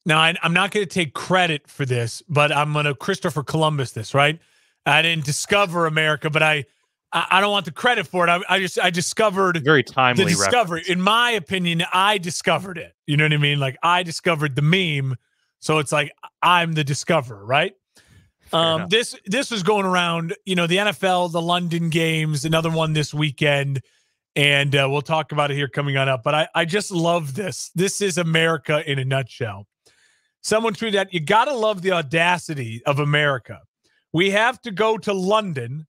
Now, I'm not going to take credit for this, but I'm going to Christopher Columbus this, right? I didn't discover America, but I don't want the credit for it. I discovered very timely the discovery. reference. In my opinion, I discovered it. You know what I mean? Like I discovered the meme, so it's like I'm the discoverer, right? This was going around. You know, the NFL, the London games, another one this weekend. And we'll talk about it here coming on up. But I just love this. This is America in a nutshell. Someone tweeted that you got to love the audacity of America. We have to go to London,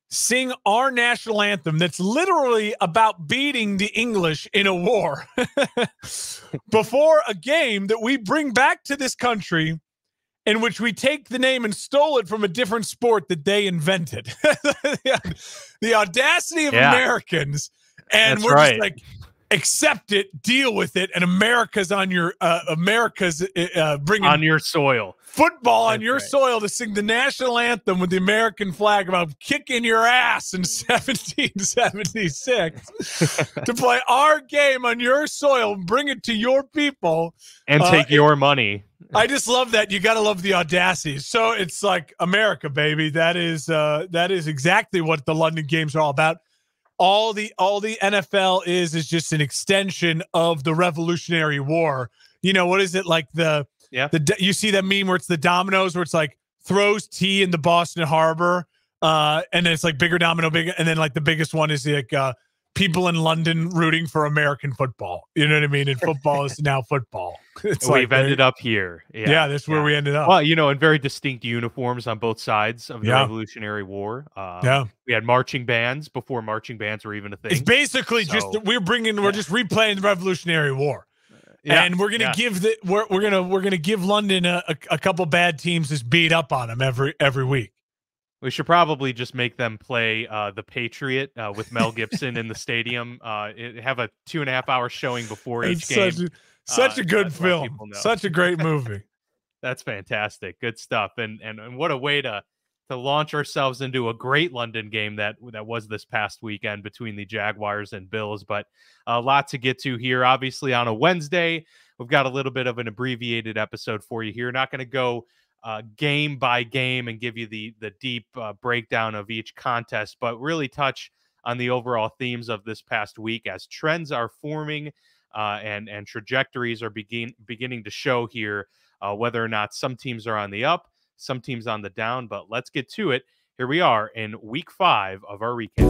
sing our national anthem that's literally about beating the English in a war before a game that we bring back to this country in which we take the name and stole it from a different sport that they invented. The audacity of Americans. And we're just like, accept it, deal with it, and America's on your bringing on your soil football on your soil to sing the national anthem with the American flag about kicking your ass in 1776 to play our game on your soil and bring it to your people and take your money. I just love that. You got to love the audacity. So it's like America, baby. That is exactly what the London games are all about. All the NFL is just an extension of the Revolutionary War. You know, what is it like you see that meme where it's the dominoes where it's like throws tea in the Boston Harbor and then it's like bigger domino, bigger. And then like the biggest one is like people in London rooting for American football. You know what I mean? And football is now football. We've ended up here. Yeah, that's where we ended up. Well, you know, in very distinct uniforms on both sides of the Revolutionary War. We had marching bands before marching bands were even a thing. It's basically just we're just replaying the Revolutionary War. And we're gonna give we're gonna give London a couple bad teams just beat up on them every week. We should probably just make them play The Patriot with Mel Gibson in the stadium. Have a 2.5-hour showing before each game. Such a good film. Such a great movie. That's fantastic. Good stuff. And what a way to launch ourselves into a great London game that was this past weekend between the Jaguars and Bills. But a lot to get to here. Obviously, on a Wednesday, we've got a little bit of an abbreviated episode for you here. Not going to go game by game and give you the deep breakdown of each contest, but really touch on the overall themes of this past week as trends are forming and trajectories are beginning to show here, whether or not some teams are on the up, some teams on the down. But let's get to it. Here we are in week 5 of our recap.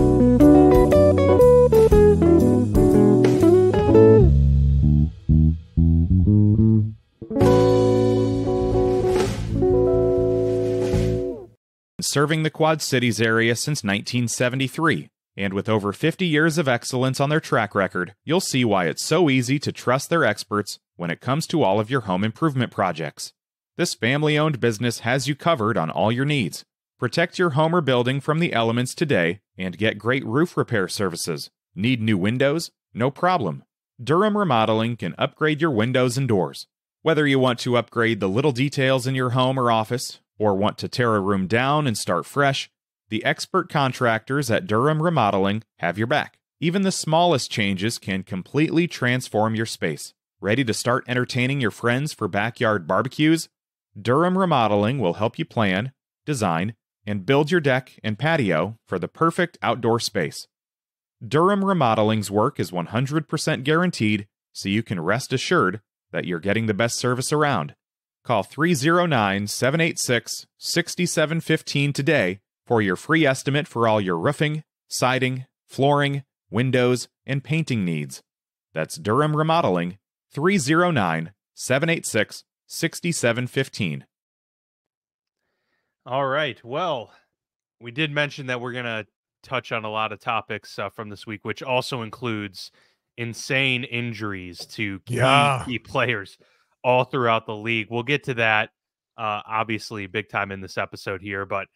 Serving the Quad Cities area since 1973, and with over 50 years of excellence on their track record, you'll see why it's so easy to trust their experts when it comes to all of your home improvement projects. This family-owned business has you covered on all your needs. Protect your home or building from the elements today and get great roof repair services. Need new windows? No problem. Durham Remodeling can upgrade your windows and doors. Whether you want to upgrade the little details in your home or office, or want to tear a room down and start fresh, the expert contractors at Durham Remodeling have your back. Even the smallest changes can completely transform your space. Ready to start entertaining your friends for backyard barbecues? Durham Remodeling will help you plan, design, and build your deck and patio for the perfect outdoor space. Durham Remodeling's work is 100% guaranteed, so you can rest assured that you're getting the best service around. Call 309-786-6715 today for your free estimate for all your roofing, siding, flooring, windows, and painting needs. That's Durham Remodeling, 309-786-6715. All right. Well, we did mention that we're going to touch on a lot of topics from this week, which also includes insane injuries to key players all throughout the league. We'll get to that, obviously, big time in this episode here. But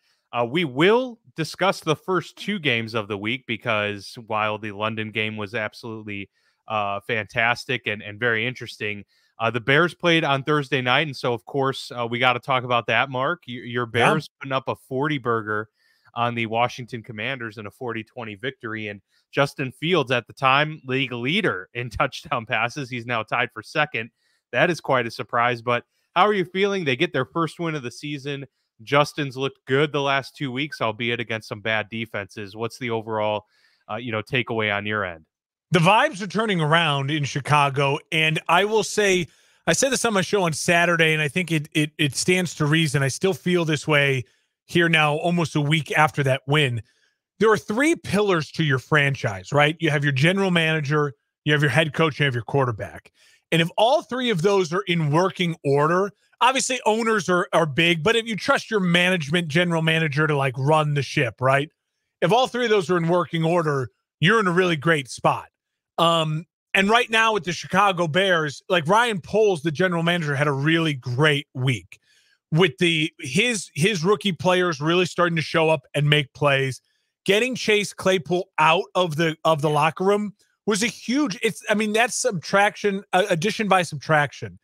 we will discuss the first 2 games of the week because while the London game was absolutely fantastic and very interesting, the Bears played on Thursday night. And so, of course, we got to talk about that, Mark. Your Bears putting up a 40-burger on the Washington Commanders in a 40-20 victory. And Justin Fields, at the time, league leader in touchdown passes. He's now tied for second. that is quite a surprise. But how are you feeling? They get their first win of the season. Justin's looked good the last 2 weeks, albeit against some bad defenses. What's the overall, takeaway on your end? The vibes are turning around in Chicago, and I will say, I said this on my show on Saturday, and I think it stands to reason. I still feel this way here now, almost a week after that win. There are three pillars to your franchise, right? You have your general manager, you have your head coach, you have your quarterback. And if all three of those are in working order, obviously owners are big, but if you trust your management, general manager to like run the ship, right? If all three of those are in working order, you're in a really great spot. And right now with the Chicago Bears, like Ryan Poles, the general manager, had a really great week with his rookie players really starting to show up and make plays. Getting Chase Claypool out of the locker room was a huge. That's subtraction, addition by subtraction.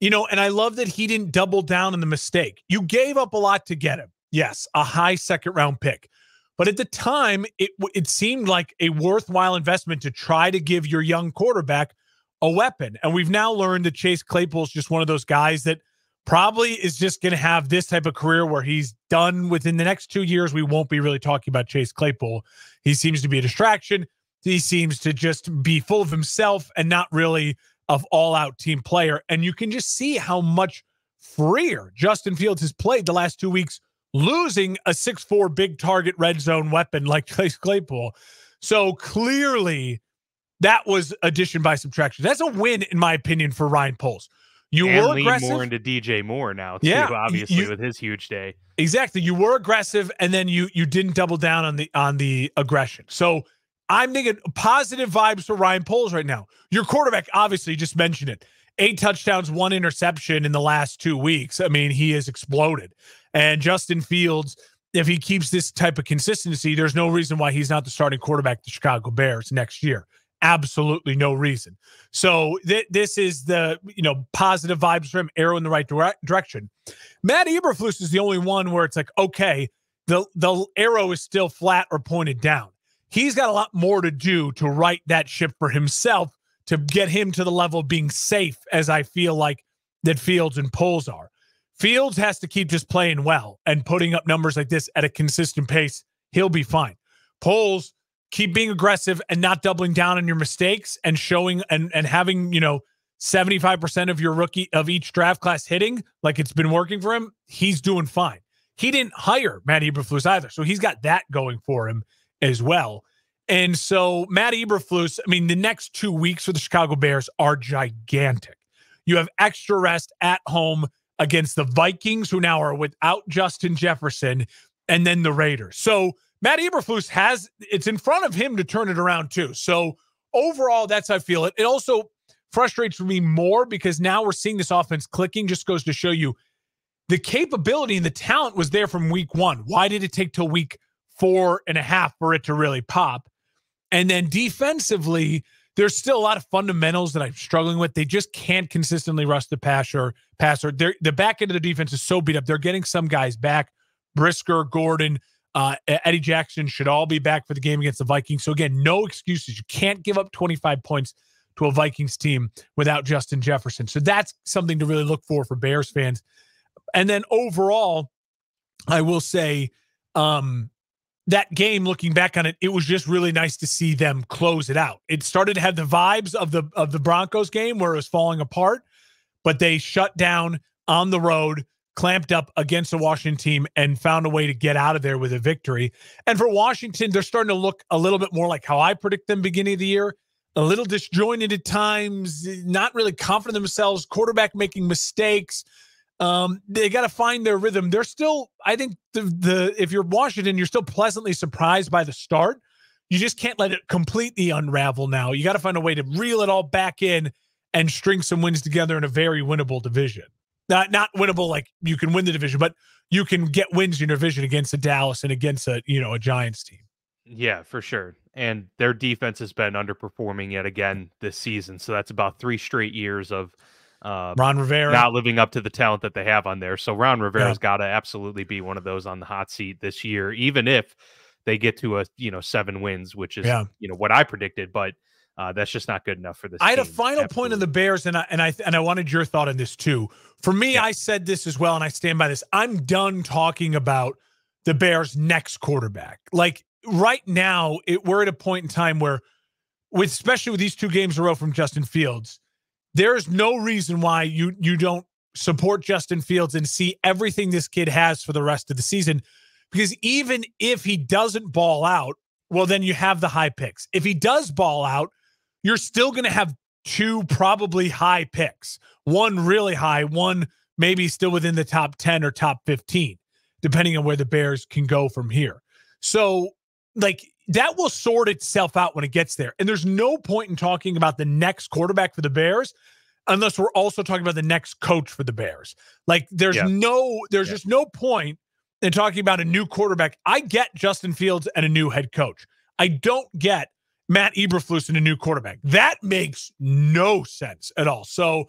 And I love that he didn't double down on the mistake. You gave up a lot to get him. Yes, a high second-round pick. But at the time, it seemed like a worthwhile investment to try to give your young quarterback a weapon. And we've now learned that Chase Claypool is just one of those guys that probably is just going to have this type of career where he's done within the next 2 years. We won't be really talking about Chase Claypool. He seems to be a distraction. He seems to just be full of himself and not really an all-out team player. And you can just see how much freer Justin Fields has played the last 2 weeks, losing a 6'4" big target red zone weapon like Chase Claypool. So clearly that was addition by subtraction. That's a win, in my opinion, for Ryan Poles. You were aggressive. More into DJ Moore now, too, obviously, with his huge day. Exactly. You were aggressive, and then you didn't double down on the aggression. So I'm thinking positive vibes for Ryan Poles right now. Your quarterback, obviously, just mentioned it. 8 touchdowns, 1 interception in the last 2 weeks. I mean, he has exploded. And Justin Fields, if he keeps this type of consistency, there's no reason why he's not the starting quarterback of the Chicago Bears next year. Absolutely no reason. So this is the positive vibes for him, arrow in the right direction. Matt Eberflus is the only one where it's like, okay, the arrow is still flat or pointed down. He's got a lot more to do to right that ship for himself to get him to the level of being safe, as I feel like that Fields and Poles are. Fields has to keep just playing well and putting up numbers like this at a consistent pace. He'll be fine. Poles, keep being aggressive and not doubling down on your mistakes and showing and having, 75% of your rookie of each draft class hitting like it's been working for him. He's doing fine. He didn't hire Matt Eberflus either. So he's got that going for him as well. And so Matt Eberflus, the next 2 weeks for the Chicago Bears are gigantic. You have extra rest at home against the Vikings, who now are without Justin Jefferson, and then the Raiders. So Matt Eberflus it's in front of him to turn it around too. So overall, that's how I feel it. It also frustrates me more because now we're seeing this offense clicking. Just goes to show you the capability and the talent was there from week 1. Why did it take till week 4.5 for it to really pop? And then defensively, there's still a lot of fundamentals that I'm struggling with. They just can't consistently rush the passer. The back end of the defense is so beat up. They're getting some guys back. Brisker, Gordon, Eddie Jackson should all be back for the game against the Vikings. So again, no excuses. You can't give up 25 points to a Vikings team without Justin Jefferson. So that's something to really look for Bears fans. And then overall, I will say, that game, looking back on it, it was just really nice to see them close it out. It started to have the vibes of the Broncos game where it was falling apart, but they shut down on the road, clamped up against the Washington team, and found a way to get out of there with a victory. And for Washington, they're starting to look a little bit more like how I predict them beginning of the year, a little disjointed at times, not really confident in themselves, quarterback making mistakes. They got to find their rhythm. They're still, I think if you're Washington, you're still pleasantly surprised by the start. You just can't let it completely unravel now. You got to find a way to reel it all back in and string some wins together in a very winnable division. Not winnable like you can win the division, but you can get wins in your division against a Dallas and against a Giants team. Yeah, for sure. And their defense has been underperforming yet again this season. So that's about 3 straight years of Ron Rivera not living up to the talent that they have on there. So Ron Rivera's got to absolutely be one of those on the hot seat this year, even if they get to 7 wins, which is what I predicted. But That's just not good enough for this I had team. a final point on the Bears, and I wanted your thought on this too. For me, I said this as well, and I stand by this. I'm done talking about the Bears' next quarterback. Like right now, we're at a point in time where, especially with these 2 games in a row from Justin Fields, there is no reason why you don't support Justin Fields and see everything this kid has for the rest of the season. Because even if he doesn't ball out, well, then you have the high picks. If he does ball out, you're still going to have 2 probably high picks. One really high, one maybe still within the top 10 or top 15, depending on where the Bears can go from here. So, like, that will sort itself out when it gets there. And there's no point in talking about the next quarterback for the Bears unless we're also talking about the next coach for the Bears. Like, there's just no point in talking about a new quarterback. I get Justin Fields and a new head coach. I don't get Matt Eberflus and a new quarterback. That makes no sense at all. So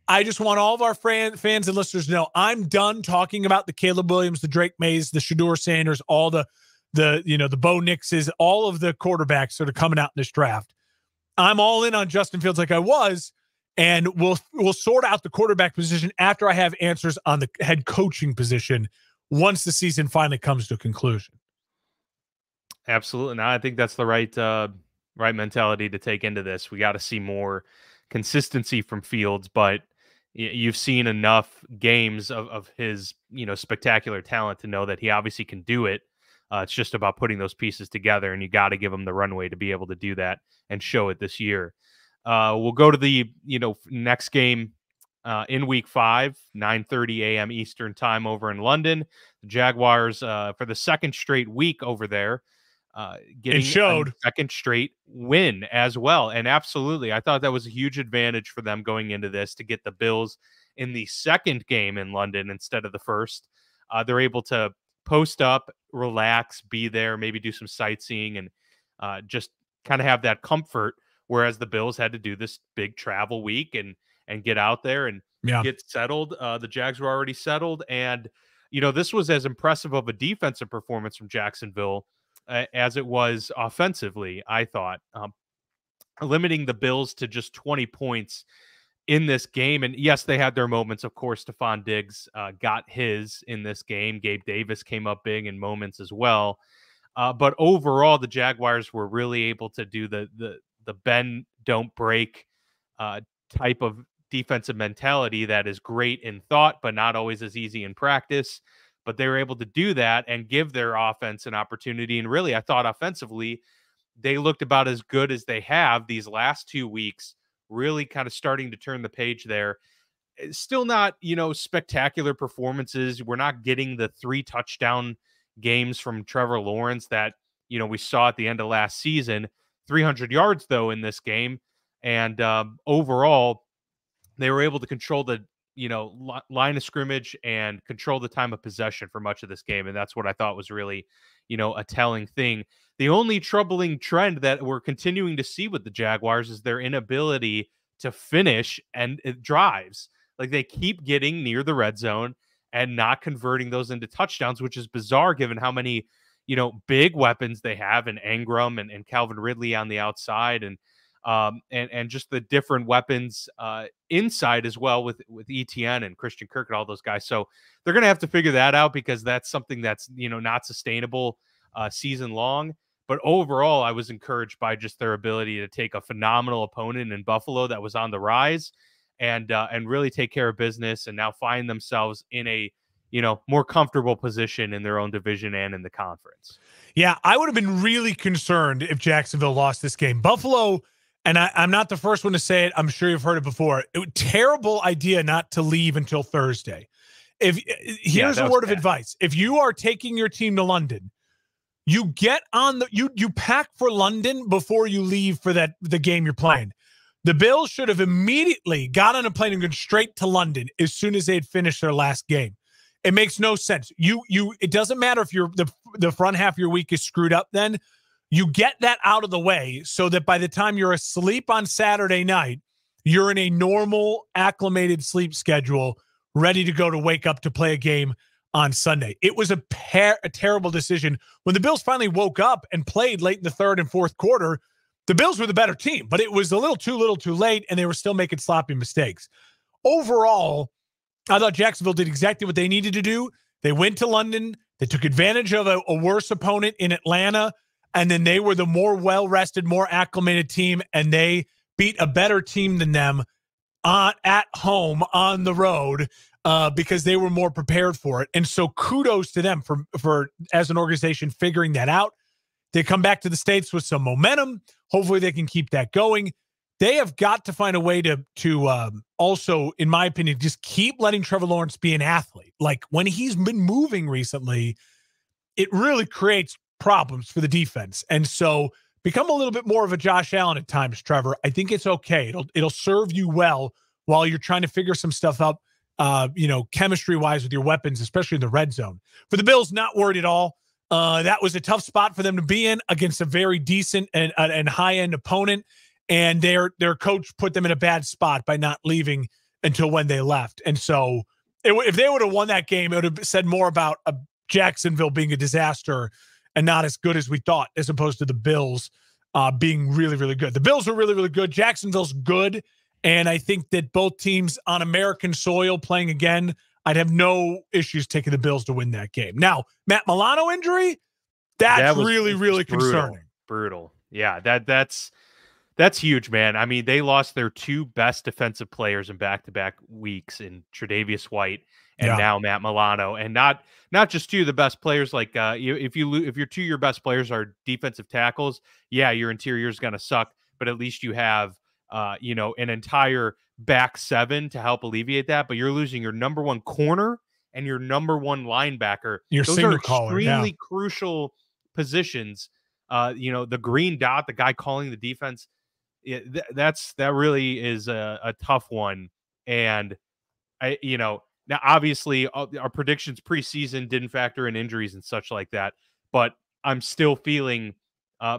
I just want all of our fans and listeners to know I'm done talking about the Caleb Williams, the Drake Mays, the Shedeur Sanders, all the Bo Nixes, all of the quarterbacks that are coming out in this draft. I'm all in on Justin Fields like I was, and we'll sort out the quarterback position after I have answers on the head coaching position once the season finally comes to a conclusion. Absolutely. No, I think that's the right mentality to take into this. We got to see more consistency from Fields, but you've seen enough games of his, spectacular talent to know that he obviously can do it. It's just about putting those pieces together, and you got to give him the runway to be able to do that and show it this year. We'll go to the, next game in week 5, 9:30 a.m. Eastern time over in London. The Jaguars, for the second straight week over there, getting a second straight win as well. And absolutely, I thought that was a huge advantage for them going into this to get the Bills in the second game in London instead of the first. They're able to post up, relax, be there, maybe do some sightseeing, and just kind of have that comfort. Whereas the Bills had to do this big travel week and get out there and get settled. The Jags were already settled. And, this was as impressive of a defensive performance from Jacksonville as it was offensively, I thought. Limiting the Bills to just 20 points in this game. And yes, they had their moments. Of course, Stephon Diggs got his in this game. Gabe Davis came up big in moments as well. But overall, the Jaguars were really able to do the bend, don't break type of defensive mentality that is great in thought, but not always as easy in practice. But they were able to do that and give their offense an opportunity. And really, I thought offensively, they looked about as good as they have these last 2 weeks, really kind of starting to turn the page there. Still not, spectacular performances. We're not getting the 3 touchdown games from Trevor Lawrence that, we saw at the end of last season. 300 yards, though, in this game. And overall, they were able to control the, line of scrimmage and control the time of possession for much of this game. And that's what I thought was really, a telling thing. The only troubling trend that we're continuing to see with the Jaguars is their inability to finish and drives. Like, they keep getting near the red zone and not converting those into touchdowns, which is bizarre given how many, big weapons they have in Engram and Calvin Ridley on the outside, and just the different weapons inside as well with ETN and Christian Kirk and all those guys. So they're going to have to figure that out, because that's something that's, not sustainable season long. But overall, I was encouraged by just their ability to take a phenomenal opponent in Buffalo that was on the rise and really take care of business, and now find themselves in a, more comfortable position in their own division and in the conference. Yeah, I would have been really concerned if Jacksonville lost this game. Buffalo, and I'm not the first one to say it, I'm sure you've heard it before, terrible idea not to leave until Thursday. Here's a word of advice. If you are taking your team to London, you get on you pack for London before you leave for the game you're playing. The Bills should have immediately got on a plane and gone straight to London as soon as they had finished their last game. It makes no sense. It doesn't matter if the front half of your week is screwed up. Then you get that out of the way so that by the time you're asleep on Saturday night, you're in a normal, acclimated sleep schedule, ready to go to wake up to play a game on Sunday. It was a terrible decision. When the Bills finally woke up and played late in the third and fourth quarter, the Bills were the better team, but it was a little too late, and they were still making sloppy mistakes. Overall, I thought Jacksonville did exactly what they needed to do. They went to London. They took advantage of a worse opponent in Atlanta, and then they were the more well-rested, more acclimated team, and they beat a better team than them at home on the road because they were more prepared for it. And so kudos to them for as an organization figuring that out. They come back to the States with some momentum. Hopefully they can keep that going. They have got to find a way to also, in my opinion, just keep letting Trevor Lawrence be an athlete. Like when he's been moving recently, it really creates problems for the defense. And so become a little bit more of a Josh Allen at times, Trevor. I think it's okay. It'll serve you well while you're trying to figure some stuff out, chemistry-wise with your weapons, especially in the red zone. For the Bills, not worried at all. That was a tough spot for them to be in against a very decent and high-end opponent, and their coach put them in a bad spot by not leaving until when they left. And so if they would have won that game, it would have said more about Jacksonville being a disaster and not as good as we thought, as opposed to the Bills being really, really good. The Bills are really, really good. Jacksonville's good, and I think that both teams on American soil playing again, I'd have no issues taking the Bills to win that game. Now, Matt Milano injury, that's really, really concerning. Brutal. Yeah, that's huge, man. I mean, they lost their two best defensive players in back-to-back weeks in Tre'Davious White and now Matt Milano, and not just two of the best players. Like if your two of your best players are defensive tackles, yeah, your interior is going to suck, but at least you have an entire back seven to help alleviate that. But you're losing your number one corner and your number one linebacker. Those are extremely crucial positions. The green dot, the guy calling the defense. That really is a tough one. And now obviously our predictions preseason didn't factor in injuries and such like that, but I'm still feeling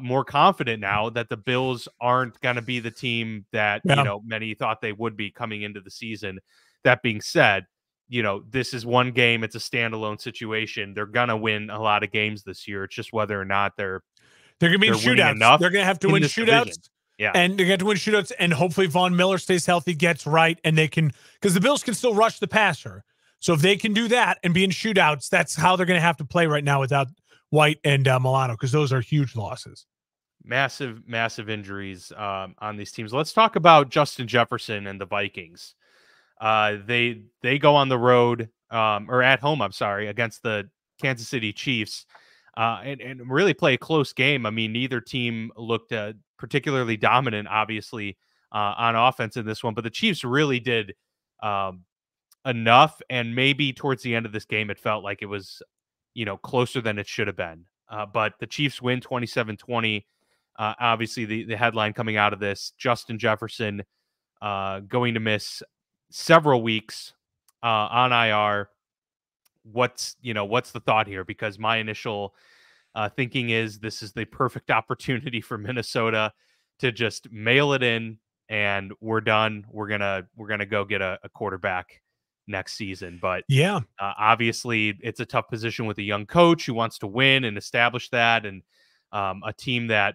more confident now that the Bills aren't going to be the team that many thought they would be coming into the season. That being said, this is one game. It's a standalone situation. They're going to win a lot of games this year. It's just whether or not they're going to be in shootouts. They're going to have to win shootouts. Division. Yeah. And they get to win shootouts, and hopefully Von Miller stays healthy, gets right, and they can, because the Bills can still rush the passer. So if they can do that and be in shootouts, that's how they're going to have to play right now without White and Milano, because those are huge losses. Massive injuries on these teams. Let's talk about Justin Jefferson and the Vikings. They go on the road or at home, against the Kansas City Chiefs and really play a close game. I mean, neither team looked particularly dominant, obviously, on offense in this one, but the Chiefs really did enough. And maybe towards the end of this game, it felt like it was, closer than it should have been. But the Chiefs win 27-20. Obviously, the headline coming out of this, Justin Jefferson going to miss several weeks on IR. What's the thought here? Because my initial thinking is this is the perfect opportunity for Minnesota to just mail it in, and we're done. We're gonna go get a quarterback next season. But obviously it's a tough position with a young coach who wants to win and establish that, and a team that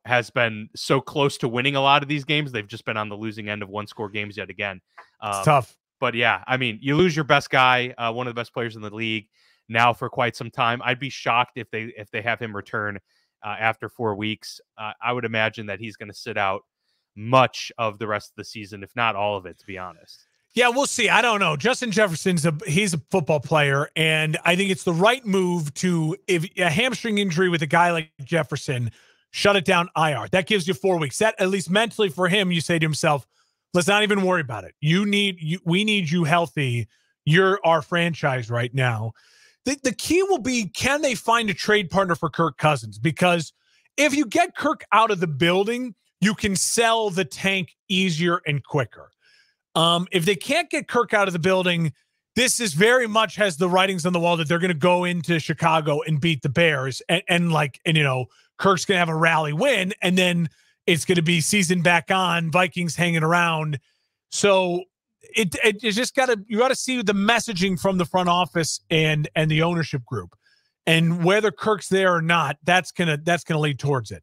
has been so close to winning a lot of these games. They've just been on the losing end of one-score games yet again. It's tough. But yeah, I mean, you lose your best guy, one of the best players in the league now for quite some time. I'd be shocked if they have him return after 4 weeks. I would imagine that he's going to sit out much of the rest of the season, if not all of it, to be honest. Yeah, we'll see. I don't know. Justin Jefferson's he's a football player, and I think it's the right move to, if a hamstring injury with a guy like Jefferson, shut it down IR. That gives you 4 weeks. That, at least mentally for him, you say to himself, let's not even worry about it. We need you healthy. You're our franchise right now. The key will be, can they find a trade partner for Kirk Cousins? Because if you get Kirk out of the building, you can sell the tank easier and quicker. If they can't get Kirk out of the building, this is very much has the writings on the wall that they're going to go into Chicago and beat the Bears, and Kirk's going to have a rally win, and then it's going to be season back on, Vikings hanging around. So it's just you got to see the messaging from the front office and the ownership group, and whether Kirk's there or not, that's gonna lead towards it.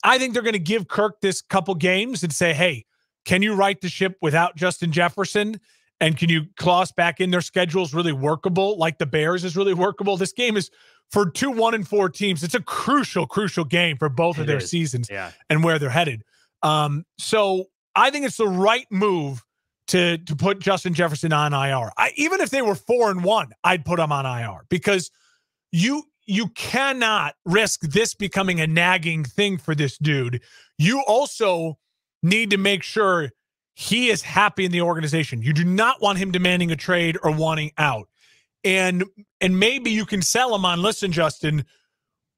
I think they're going to give Kirk this couple games and say, hey, can you right the ship without Justin Jefferson? And can you claw us back in? Their schedule is really workable, like the Bears is really workable. This game is for 2 1-4 teams. It's a crucial game for both of their seasons and where they're headed. So I think it's the right move to put Justin Jefferson on IR. Even if they were 4-1, I'd put him on IR because you cannot risk this becoming a nagging thing for this dude. You also need to make sure he is happy in the organization. You do not want him demanding a trade or wanting out. And maybe you can sell him on, listen, Justin,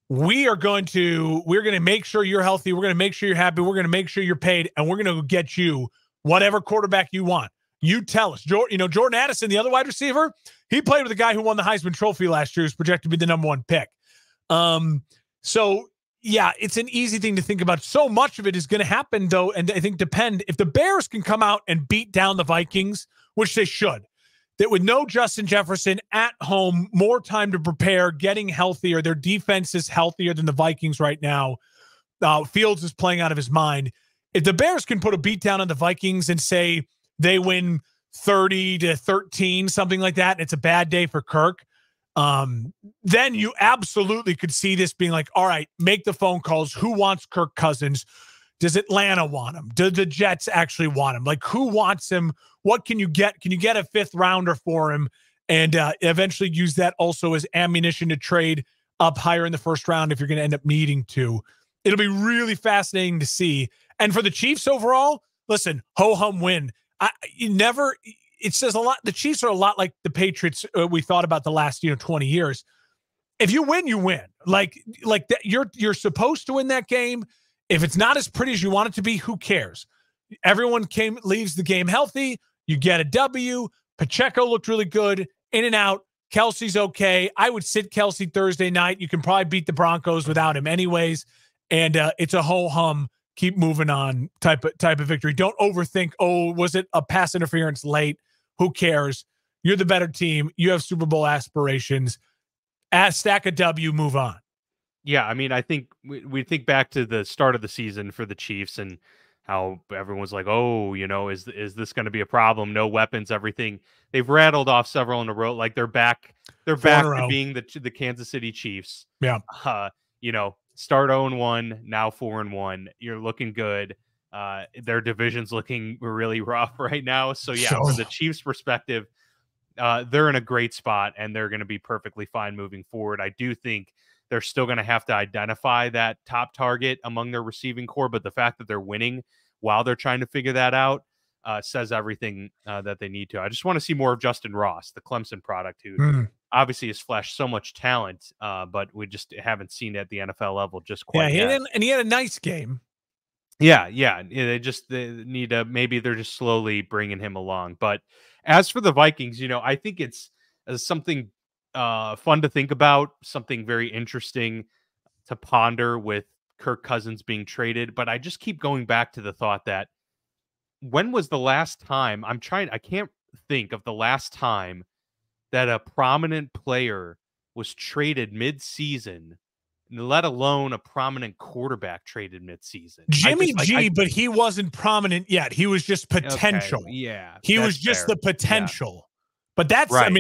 we're going to make sure you're healthy. We're going to make sure you're happy. We're going to make sure you're paid. And we're going to get you whatever quarterback you want. You tell us. Jordan Addison, the other wide receiver, he played with a guy who won the Heisman Trophy last year, who's projected to be the number 1 pick. So yeah, it's an easy thing to think about. So much of it is going to happen, though, and I think if the Bears can come out and beat down the Vikings, which they should, that with no Justin Jefferson at home, more time to prepare, getting healthier, their defense is healthier than the Vikings right now. Fields is playing out of his mind. If the Bears can put a beat down on the Vikings and say they win 30-13, something like that, and it's a bad day for Kirk, then you absolutely could see this being like, all right, make the phone calls. Who wants Kirk Cousins? Does Atlanta want him? Do the Jets actually want him? Like, who wants him? What can you get? Can you get a 5th rounder for him and eventually use that also as ammunition to trade up higher in the 1st round if you're going to end up needing to? It'll be really fascinating to see. And for the Chiefs overall, listen, ho-hum win. It says a lot. The Chiefs are a lot like the Patriots we thought about the last 20 years. If you win, you win. Like that, you're supposed to win that game. If it's not as pretty as you want it to be, who cares? Everyone leaves the game healthy. You get a W. Pacheco looked really good. In and out. Kelsey's okay. I would sit Kelsey Thursday night. You can probably beat the Broncos without him anyways. And it's a ho-hum, keep moving on type of victory. Don't overthink, was it a pass interference late? Who cares? You're the better team. You have Super Bowl aspirations. Stack a W, move on. Yeah, I mean, I think we think back to the start of the season for the Chiefs and how everyone was like, is this going to be a problem? No weapons, everything. They've rattled off several in a row. Like they're back to being the Kansas City Chiefs. Yeah. Start 0-1, now 4-1. You're looking good. Their division's looking really rough right now. So yeah, from the Chiefs' perspective, they're in a great spot and they're going to be perfectly fine moving forward. I do think they're still going to have to identify that top target among their receiving core, but the fact that they're winning while they're trying to figure that out says everything that they need to. I just want to see more of Justin Ross, the Clemson product, who obviously has flashed so much talent, but we just haven't seen it at the NFL level just quite yet. And he had a nice game. Yeah. They need to, maybe they're just slowly bringing him along. But as for the Vikings, I think it's something fun to think about, something very interesting to ponder with Kirk Cousins being traded. But I just keep going back to the thought that when was the last time I can't think of the last time that a prominent player was traded mid-season, let alone a prominent quarterback traded mid-season. Jimmy G, but he wasn't prominent yet. He was just potential. Okay, yeah. He was just the potential. Yeah. But that's, right.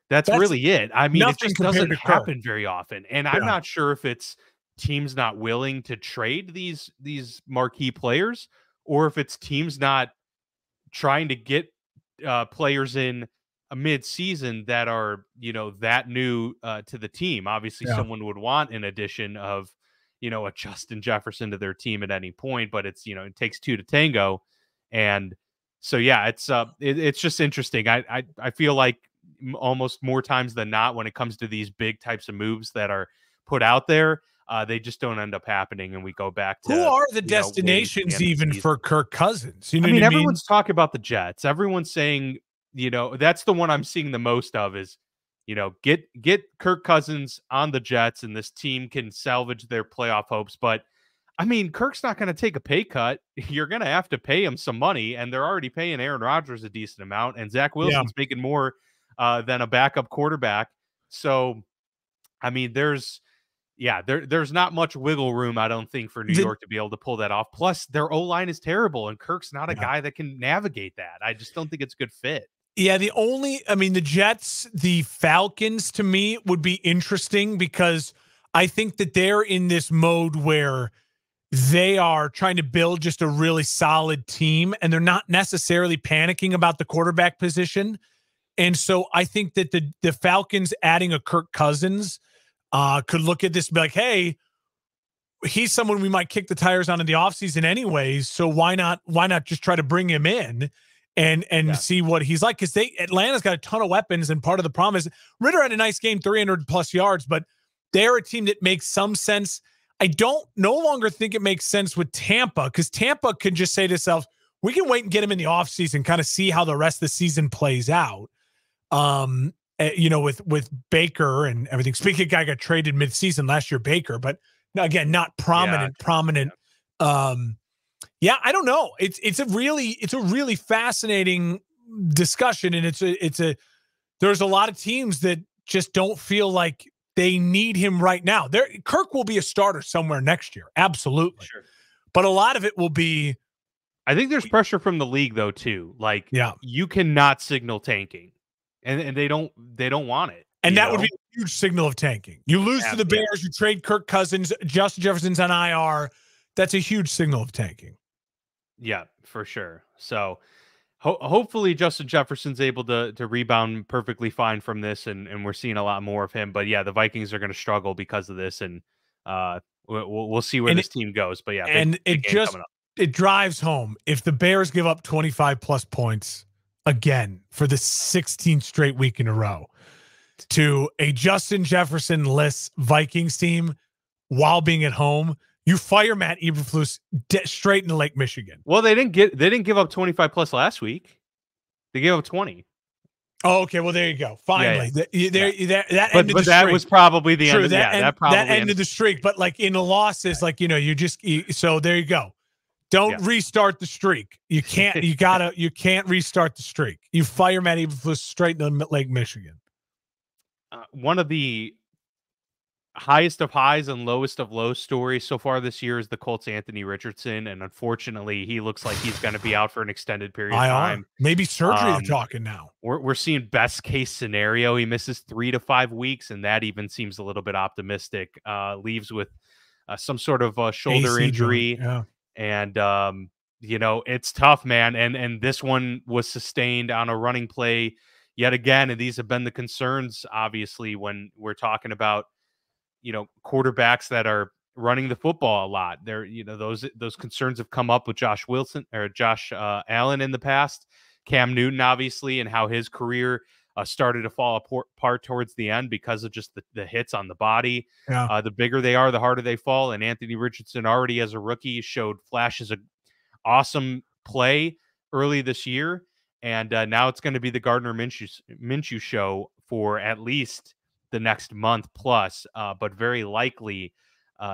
That's really it. It just doesn't happen very often. And I'm not sure if it's teams not willing to trade these marquee players or if it's teams not trying to get players in a mid-season that are, that new to the team. Obviously, someone would want an addition of, a Justin Jefferson to their team at any point, but it's, it takes 2 to tango. And so, yeah, it's just interesting. I feel like almost more times than not, when it comes to these big types of moves that are put out there, they just don't end up happening. And we go back to who are the destinations even for Kirk Cousins? Everyone's talking about the Jets. Everyone's saying, that's the one I'm seeing the most of is, get Kirk Cousins on the Jets and this team can salvage their playoff hopes. But Kirk's not going to take a pay cut. You're going to have to pay him some money, and they're already paying Aaron Rodgers a decent amount, and Zach Wilson's making more than a backup quarterback. So, there's Yeah, there's not much wiggle room, I don't think, for New York to be able to pull that off. Plus, their O-line is terrible, and Kirk's not a guy that can navigate that. I just don't think it's a good fit. Yeah, the Jets, the Falcons, to me, would be interesting because I think that they're in this mode where they are trying to build just a really solid team, and they're not necessarily panicking about the quarterback position. And so I think that the Falcons adding a Kirk Cousins could look at this and be like, hey, he's someone we might kick the tires on in the offseason anyways. So why not just try to bring him in and see what he's like? Because Atlanta's got a ton of weapons, and part of the problem is Ritter had a nice game, 300 plus yards, but they're a team that makes some sense. I no longer think it makes sense with Tampa, because Tampa could just say to itself, we can wait and get him in the offseason, kind of see how the rest of the season plays out. With Baker and everything. Speaking of guy got traded midseason last year, Baker, but again, not prominent. I don't know. It's a really fascinating discussion, and there's a lot of teams that just don't feel like they need him right now. Kirk will be a starter somewhere next year, absolutely. Sure. But a lot of it will be. I think there's pressure from the league though too. Like, you cannot signal tanking, and they don't want it. And that would be a huge signal of tanking. You lose to the Bears, you trade Kirk Cousins, Justin Jefferson's on IR. That's a huge signal of tanking. Yeah, for sure. So hopefully Justin Jefferson's able to rebound perfectly fine from this, and we're seeing a lot more of him. But yeah, the Vikings are going to struggle because of this, and we'll see where this team goes. But yeah, it drives home. If the Bears give up 25 plus points again for the 16th straight week in a row to a Justin Jefferson-less Vikings team while being at home, you fire Matt Eberflus straight into Lake Michigan. Well, they didn't give up 25 plus last week. They gave up 20. Oh, okay. Well, there you go. Finally, that ended but the that streak. Was probably the True, end. That ended the streak. But like in the losses, so there you go. Don't restart the streak. You can't. You can't restart the streak. You fire Matt Eberflus straight into Lake Michigan. One of the highest of highs and lowest of low stories so far this year is the Colts' Anthony Richardson, and unfortunately, he looks like he's going to be out for an extended period of time. Maybe surgery. They're talking now. We're seeing best case scenario. He misses 3 to 5 weeks, and that even seems a little bit optimistic. Leaves with some sort of shoulder AC injury, and it's tough, man. And this one was sustained on a running play yet again, and these have been the concerns, obviously, when we're talking about quarterbacks that are running the football a lot. Those concerns have come up with Josh Allen in the past, Cam Newton, obviously, and how his career started to fall apart towards the end because of just the hits on the body. The bigger they are, the harder they fall. And Anthony Richardson already as a rookie showed flashes of awesome play early this year. And now it's going to be the Gardner Minshew show for at least the next month plus, but very likely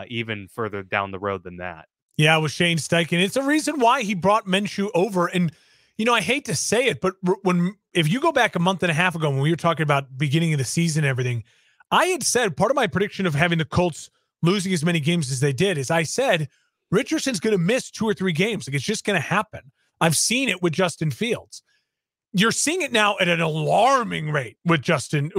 even further down the road than that. Yeah, with Shane Steichen. It's a reason why he brought Minshew over. And, I hate to say it, but if you go back a month and a half ago when we were talking about beginning of the season and everything, I had said part of my prediction of having the Colts losing as many games as they did is I said Richardson's going to miss 2 or 3 games. Like, it's just going to happen. I've seen it with Justin Fields. You're seeing it now at an alarming rate with Anthony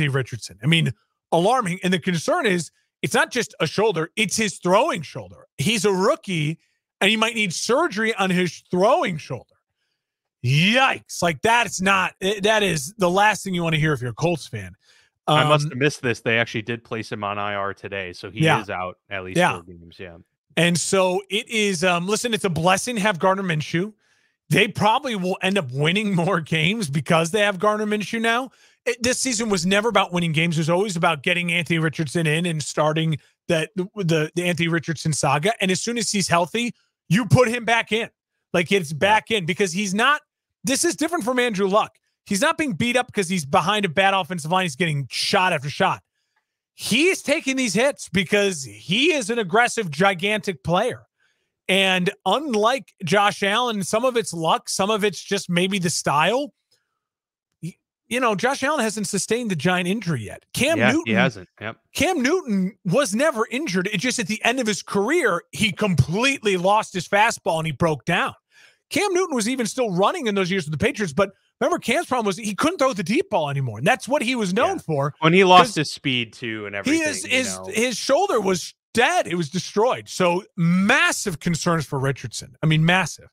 Richardson. I mean, alarming. And the concern is it's not just a shoulder, it's his throwing shoulder. He's a rookie and he might need surgery on his throwing shoulder. Yikes. Like, that is the last thing you want to hear if you're a Colts fan. I must have missed this. They actually did place him on IR today. So he is out at least 4 games. Yeah. And so it is, listen, it's a blessing to have Gardner Minshew. They probably will end up winning more games because they have Gardner Minshew now. This season was never about winning games. It was always about getting Anthony Richardson in and starting the Anthony Richardson saga. And as soon as he's healthy, you put him back in. Like, it's back in because he's not – this is different from Andrew Luck. He's not being beat up because he's behind a bad offensive line. He's getting shot after shot. He is taking these hits because he is an aggressive, gigantic player. And unlike Josh Allen, some of it's luck, some of it's just maybe the style. Josh Allen hasn't sustained the giant injury yet. He hasn't. Yep. Cam Newton was never injured. It just at the end of his career, he completely lost his fastball and he broke down. Cam Newton was even still running in those years with the Patriots, but remember Cam's problem was he couldn't throw the deep ball anymore, and that's what he was known for. When he lost his speed too and everything. His shoulder was dead. It was destroyed. So massive concerns for Richardson. I mean, massive.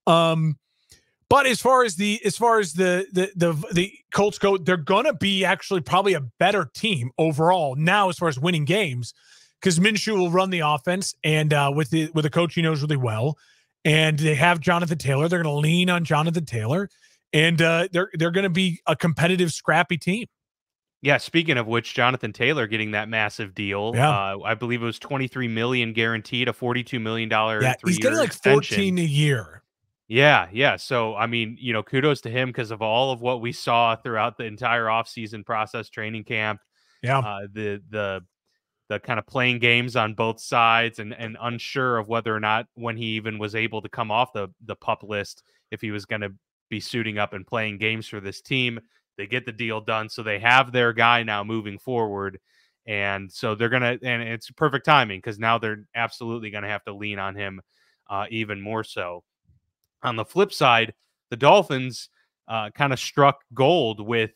But as far as the Colts go, they're gonna be actually probably a better team overall now as far as winning games, because Minshew will run the offense and with a coach he knows really well, and they have Jonathan Taylor. They're gonna lean on Jonathan Taylor, and they're gonna be a competitive, scrappy team. Yeah. Speaking of which, Jonathan Taylor getting that massive deal. Yeah. I believe it was $23 million guaranteed, a $42 million. Yeah, he's getting like 14 a year. Yeah. So, I mean, kudos to him because of all of what we saw throughout the entire offseason process, training camp. Yeah. The kind of playing games on both sides and unsure of whether or not when he even was able to come off the PUP list, if he was going to be suiting up and playing games for this team. They get the deal done. So they have their guy now moving forward. And so and it's perfect timing because now they're absolutely going to have to lean on him even more so. On the flip side, the Dolphins kind of struck gold with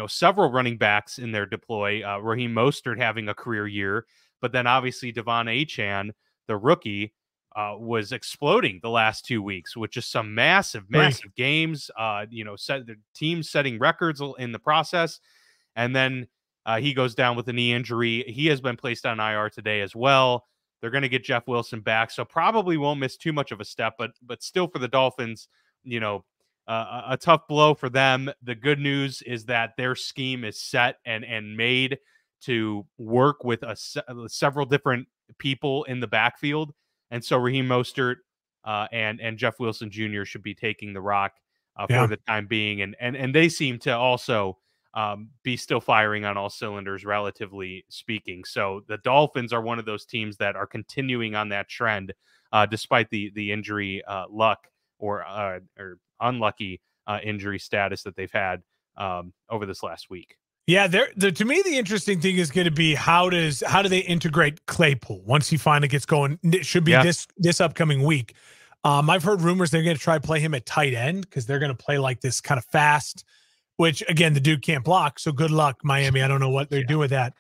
several running backs in their deploy. Raheem Mostert having a career year, but then obviously Devon Achane, the rookie, was exploding the last 2 weeks with just some massive games. Set the team setting records in the process, and then he goes down with a knee injury. He has been placed on IR today as well. They're going to get Jeff Wilson back, so probably won't miss too much of a step, but still for the Dolphins, a tough blow for them. The good news is that their scheme is set and made to work with several different people in the backfield, and so Raheem Mostert and Jeff Wilson Jr. should be taking the rock for the time being, and they seem to also be still firing on all cylinders, relatively speaking. So the Dolphins are one of those teams that are continuing on that trend, despite the injury luck or unlucky injury status that they've had over this last week. Yeah, to me, the interesting thing is going to be how do they integrate Claypool once he finally gets going? It should be this upcoming week. I've heard rumors they're going to try to play him at tight end because they're going to play like this kind of fast, which, again, the dude can't block. So good luck, Miami. I don't know what they're doing with that.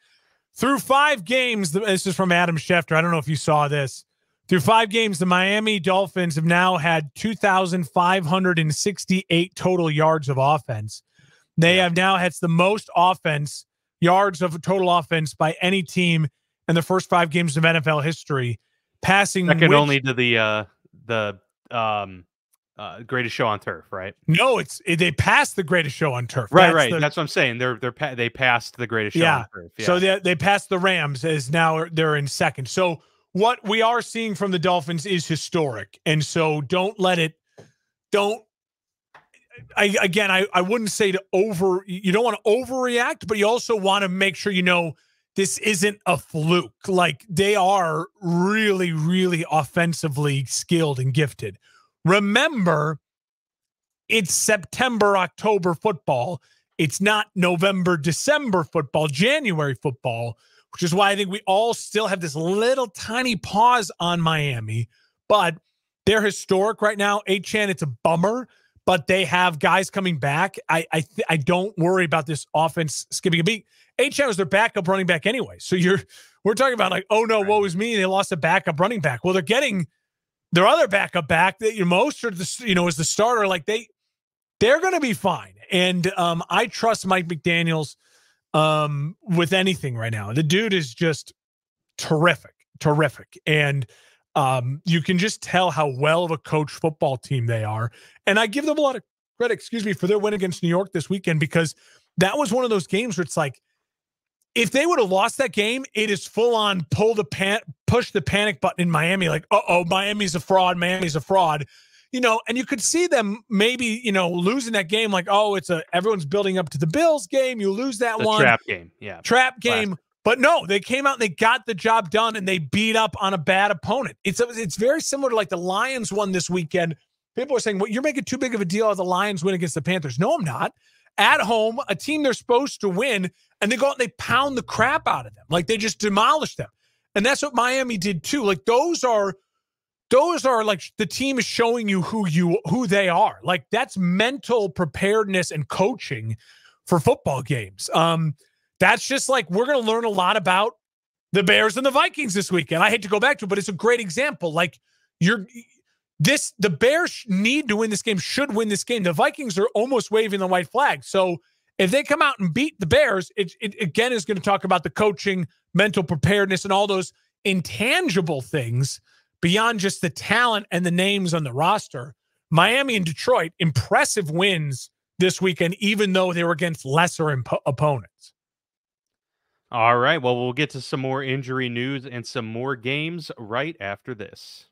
Through 5 games, this is from Adam Schefter. I don't know if you saw this. Through 5 games, the Miami Dolphins have now had 2,568 total yards of offense. They have now had the most yards of total offense by any team in the first 5 games of NFL history. Passing second only to the Greatest Show on Turf, right? No, they passed the Greatest Show on Turf. Right. That's what I'm saying. They passed the Greatest Show on Turf. Yeah. So they passed the Rams as now they're in second. So what we are seeing from the Dolphins is historic, and so don't let it. I wouldn't say you don't want to overreact, but you also want to make sure this isn't a fluke. Like, they are really, really offensively skilled and gifted. Remember, it's September, October football. It's not November, December football, January football, which is why I think we all still have this little tiny pause on Miami, but they're historic right now. Achane, it's a bummer, but they have guys coming back. I don't worry about this offense skipping a beat. Achane was their backup running back anyway. So we're talking about like, oh no, woe is me. They lost a backup running back. Well, they're getting their other backup back that most are is the starter. Like they're going to be fine. And I trust Mike McDaniels with anything right now. The dude is just terrific. And you can just tell how well of a coach football team they are. And I give them a lot of credit, for their win against New York this weekend, because that was one of those games where it's like, if they would have lost that game, it is full on push the panic button in Miami. Like, Miami's a fraud. And you could see them maybe, losing that game. Like, everyone's building up to the Bills game. You lose that one. Trap game. Yeah. Trap game. But no, they came out and they got the job done and they beat up on a bad opponent. It's very similar to like the Lions won this weekend. People are saying, well, you're making too big of a deal of the Lions win against the Panthers. No, I'm not. at home, a team they're supposed to win, and they go out and they pound the crap out of them. Like, they just demolish them. And that's what Miami did too. Like, those are like, the team is showing you who they are. Like, that's mental preparedness and coaching for football games. That's just like, we're going to learn a lot about the Bears and the Vikings this weekend. I hate to go back to it, but it's a great example. Like, the Bears need to win this game, should win this game. The Vikings are almost waving the white flag. So if they come out and beat the Bears, it again is going to talk about the coaching, mental preparedness, and all those intangible things beyond just the talent and the names on the roster. Miami and Detroit, impressive wins this weekend, even though they were against lesser opponents. All right. Well, we'll get to some more injury news and some more games right after this.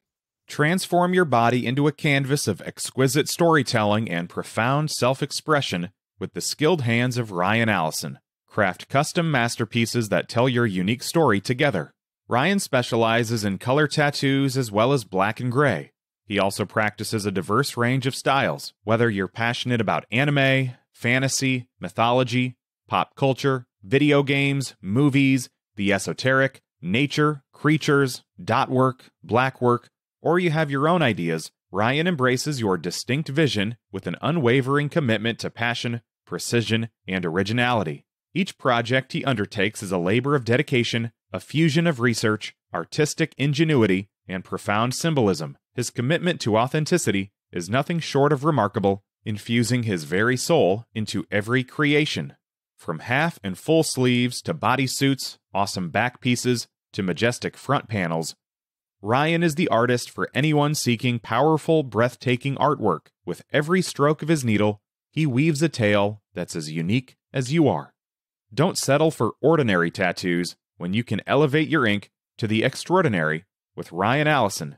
Transform your body into a canvas of exquisite storytelling and profound self-expression with the skilled hands of Ryan Allison. Craft custom masterpieces that tell your unique story together. Ryan specializes in color tattoos as well as black and gray. He also practices a diverse range of styles, whether you're passionate about anime, fantasy, mythology, pop culture, video games, movies, the esoteric, nature, creatures, dot work, black work, or you have your own ideas. Ryan embraces your distinct vision with an unwavering commitment to passion, precision, and originality. Each project he undertakes is a labor of dedication, a fusion of research, artistic ingenuity, and profound symbolism. His commitment to authenticity is nothing short of remarkable, infusing his very soul into every creation. From half and full sleeves to bodysuits, awesome back pieces, to majestic front panels, Ryan is the artist for anyone seeking powerful, breathtaking artwork. With every stroke of his needle, he weaves a tale that's as unique as you are. Don't settle for ordinary tattoos when you can elevate your ink to the extraordinary with Ryan Allison.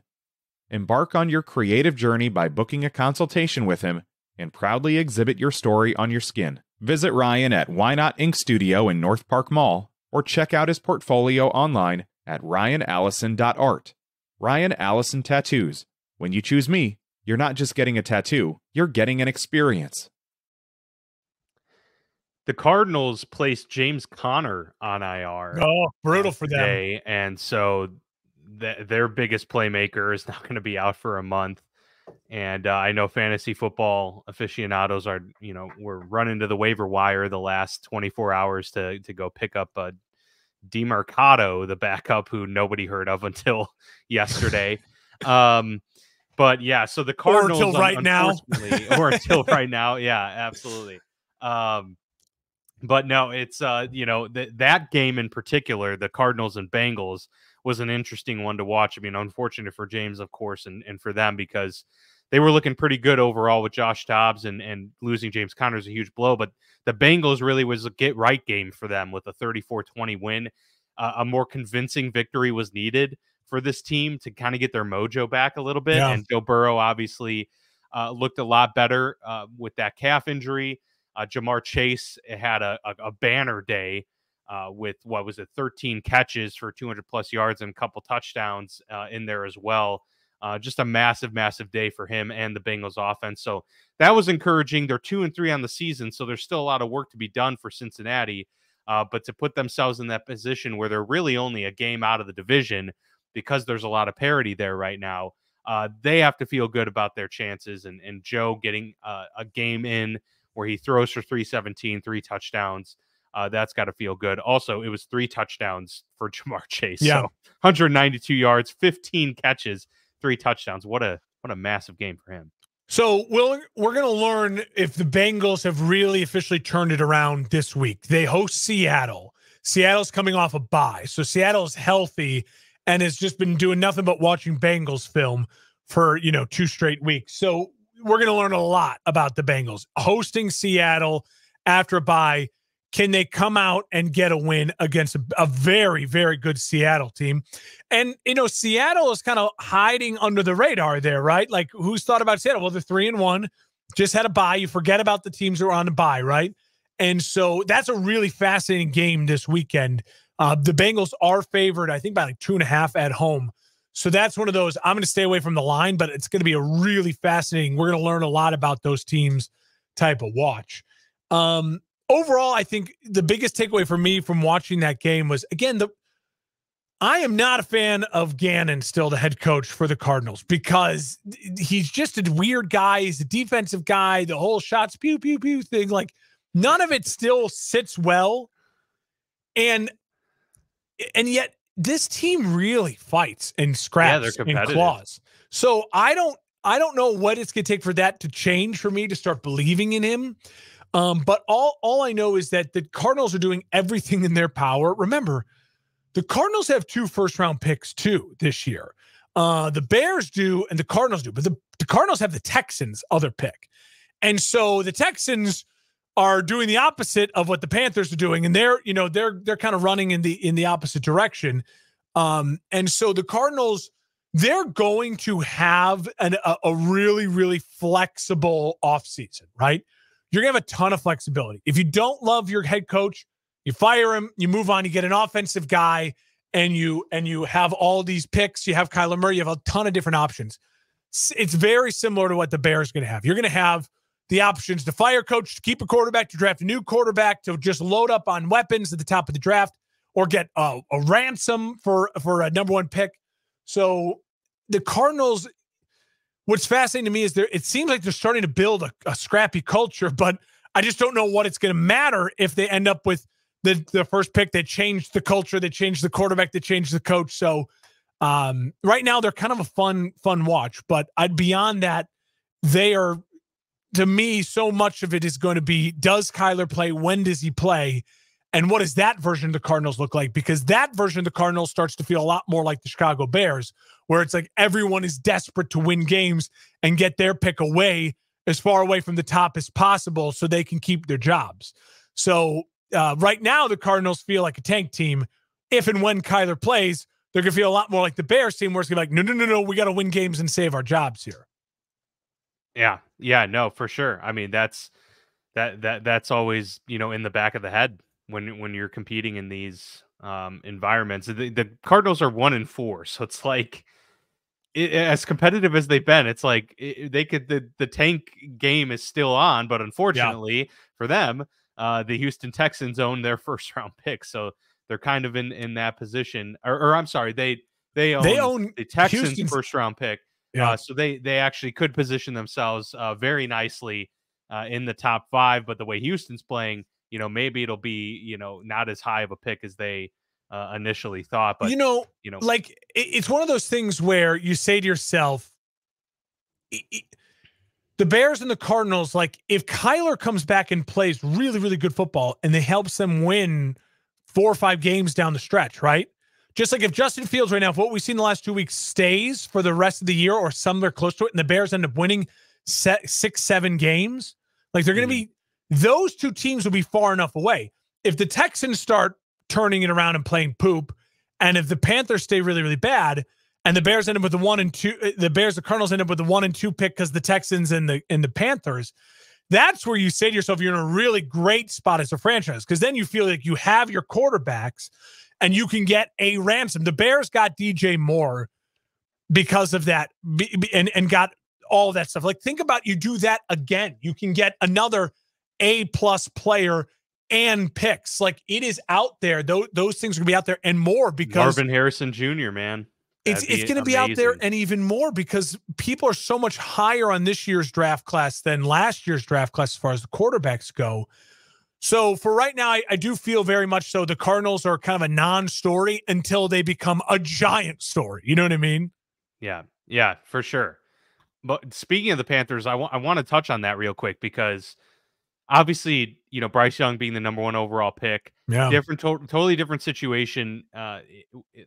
Embark on your creative journey by booking a consultation with him and proudly exhibit your story on your skin. Visit Ryan at Why Not Ink Studio in North Park Mall, or check out his portfolio online at ryanallison.art. Ryan Allison Tattoos. When you choose me, you're not just getting a tattoo, you're getting an experience. The Cardinals placed James Conner on IR. Oh, brutal for today, them. And so their biggest playmaker is now going to be out for a month. And I know fantasy football aficionados are, we're running to the waiver wire the last 24 hours to go pick up DeMarcado, the backup who nobody heard of until yesterday. But yeah, so the Cardinals, or until right now. Yeah, absolutely. But no, it's that game in particular, the Cardinals and Bengals, was an interesting one to watch. I mean, unfortunate for James, of course, and for them, because they were looking pretty good overall with Josh Dobbs, and losing James Conner is a huge blow. But the Bengals really was a get-right game for them with a 34-20 win. A more convincing victory was needed for this team to kind of get their mojo back a little bit. Yeah. And Joe Burrow obviously looked a lot better with that calf injury. Jamar Chase had a banner day with, 13 catches for 200-plus yards and a couple touchdowns in there as well. Just a massive, massive day for him and the Bengals offense. So that was encouraging. They're 2-3 on the season, so there's still a lot of work to be done for Cincinnati. But to put themselves in that position where they're really only a game out of the division, because there's a lot of parity there right now, they have to feel good about their chances. And Joe getting a game in where he throws for 317, 3 touchdowns, that's got to feel good. Also, it was 3 touchdowns for Jamar Chase. Yeah. So 192 yards, 15 catches, 3 touchdowns. What a massive game for him. So we're going to learn if the Bengals have really officially turned it around this week. They host Seattle. Seattle's coming off a bye. So Seattle is healthy and has just been doing nothing but watching Bengals film for, 2 straight weeks. So we're going to learn a lot about the Bengals. Hosting Seattle after a bye, can they come out and get a win against a very, very good Seattle team? And, Seattle is kind of hiding under the radar there, right? Like, who's thought about Seattle? Well, they're 3-1, just had a bye. You forget about the teams who are on the bye, right? And so that's a really fascinating game this weekend. The Bengals are favored, I think, by like 2.5 at home. So that's one of those, I'm going to stay away from the line, but it's going to be a really fascinating, we're going to learn a lot about those teams type of watch. Overall, I think the biggest takeaway for me from watching that game was, again, I am not a fan of Gannon, still the head coach for the Cardinals, because he's just a weird guy. He's a defensive guy. The whole shots, pew, pew, pew thing, like none of it still sits well. And yet this team really fights and scraps and claws. So I don't know what it's going to take for that to change for me to start believing in him. But all I know is that the Cardinals are doing everything in their power. Remember, the Cardinals have 2 first-round picks too this year. The Bears do, and the Cardinals do, but the Cardinals have the Texans' other pick. And so the Texans are doing the opposite of what the Panthers are doing, and they're kind of running in the opposite direction. And so the Cardinals, they're going to have a really, really flexible offseason, right? You're going to have a ton of flexibility. If you don't love your head coach, you fire him, you move on, you get an offensive guy, and you have all these picks. You have Kyler Murray, you have a ton of different options. It's very similar to what the Bears are going to have. You're going to have the options to fire coach, to keep a quarterback, to draft a new quarterback, to just load up on weapons at the top of the draft, or get a ransom for a number 1 pick. So the Cardinals, what's fascinating to me is it seems like they're starting to build a scrappy culture, but I just don't know what it's going to matter if they end up with the first pick that changed the culture, that changed the quarterback, that changed the coach. So right now they're kind of a fun watch, but beyond that, they are, to me, so much of it is going to be, does Kyler play? When does he play? And what does that version of the Cardinals look like? Because that version of the Cardinals starts to feel a lot more like the Chicago Bears, where it's like everyone is desperate to win games and get their pick away as far away from the top as possible so they can keep their jobs. So right now, the Cardinals feel like a tank team. If and when Kyler plays, they're going to feel a lot more like the Bears team, where it's going to be like, no, we got to win games and save our jobs here. Yeah, no, for sure. I mean, that's always, in the back of the head when you're competing in these environments. The Cardinals are 1-4, so it's like, as competitive as they've been, it's like they could, the tank game is still on, but unfortunately for them, the Houston Texans own their first round pick, so they're kind of in that position. Or I'm sorry, they own the Texans' Houston's first round pick. Yeah. So they actually could position themselves very nicely in the top 5. But the way Houston's playing, maybe it'll be not as high of a pick as they initially thought. But like it's one of those things where you say to yourself, the Bears and the Cardinals, like if Kyler comes back and plays really, really good football and they helps them win 4 or 5 games down the stretch, right? Just like if Justin Fields right now, if what we've seen the last 2 weeks stays for the rest of the year or somewhere close to it, and the Bears end up winning 6-7 games, like they're going to be, those 2 teams will be far enough away. If the Texans start turning it around and playing poop, and if the Panthers stay really, really bad, and the Bears end up with the 1 and 2, the Cardinals end up with the 1 and 2 pick because the Texans and the Panthers, that's where you say to yourself, you're in a really great spot as a franchise, because then you feel like you have your quarterbacks and you can get a ransom. The Bears got DJ Moore because of that and got all that stuff. Like, think about, you do that again, you can get another A-plus player and picks. Like, it is out there. Those things are gonna be out there and more, because Marvin Harrison Jr., man. It's going to be out there and even more, because people are so much higher on this year's draft class than last year's draft class as far as the quarterbacks go. So for right now, I do feel very much so the Cardinals are kind of a non-story until they become a giant story. You know what I mean? Yeah, for sure. But speaking of the Panthers, I want to touch on that real quick, because obviously, Bryce Young being the number 1 overall pick, totally different situation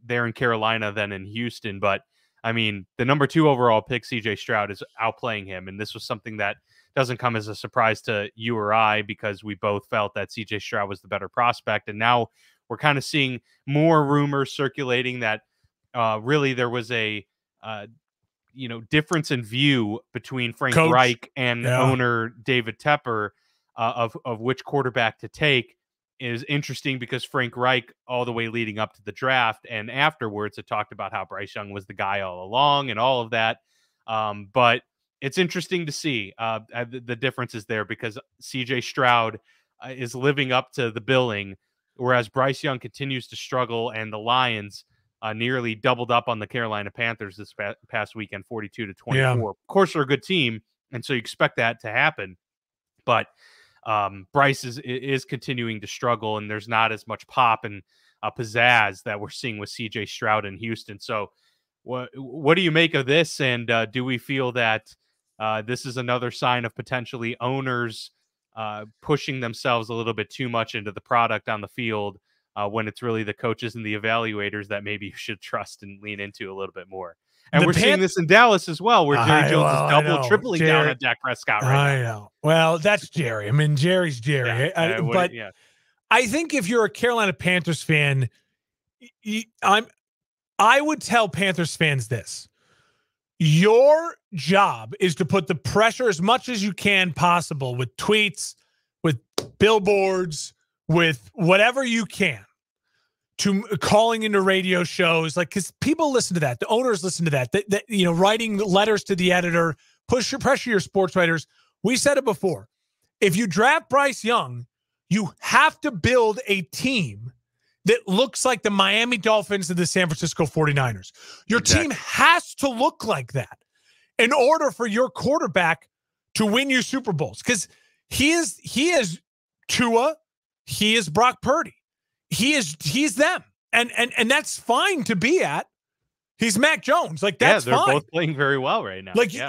there in Carolina than in Houston. But I mean, the number 2 overall pick, CJ Stroud, is outplaying him. And this was something that doesn't come as a surprise to you or I, because we both felt that CJ Stroud was the better prospect. And now we're kind of seeing more rumors circulating that really there was a difference in view between Frank Reich and owner David Tepper of which quarterback to take. Is interesting, because Frank Reich, all the way leading up to the draft and afterwards, had talked about how Bryce Young was the guy all along and all of that. But it's interesting to see the differences there, because CJ Stroud is living up to the billing, whereas Bryce Young continues to struggle, and the Lions nearly doubled up on the Carolina Panthers this past weekend, 42-24. Yeah. Of course, they're a good team, and so you expect that to happen. But Bryce is continuing to struggle, and there's not as much pop and pizzazz that we're seeing with CJ Stroud in Houston. So what do you make of this? And do we feel that this is another sign of potentially owners pushing themselves a little bit too much into the product on the field when it's really the coaches and the evaluators that maybe you should trust and lean into a little bit more? And we're seeing this in Dallas as well, where Jerry Jones is double, tripling down on Dak Prescott right now. I know. Well, that's Jerry. I mean, Jerry's Jerry. Yeah, I think if you're a Carolina Panthers fan, I would tell Panthers fans this. Your job is to put the pressure as much as you can possible with tweets, with billboards, with whatever you can, to calling into radio shows, like, because people listen to that. The owners listen to that. That writing letters to the editor, pressure your sports writers. We said it before. If you draft Bryce Young, you have to build a team that looks like the Miami Dolphins and the San Francisco 49ers. Your team has to look like that in order for your quarterback to win you Super Bowls. Because he is Tua, he is Brock Purdy. He's them. And that's fine to be at. He's Mac Jones. Like, that's they're fine. Both playing very well right now. Like, you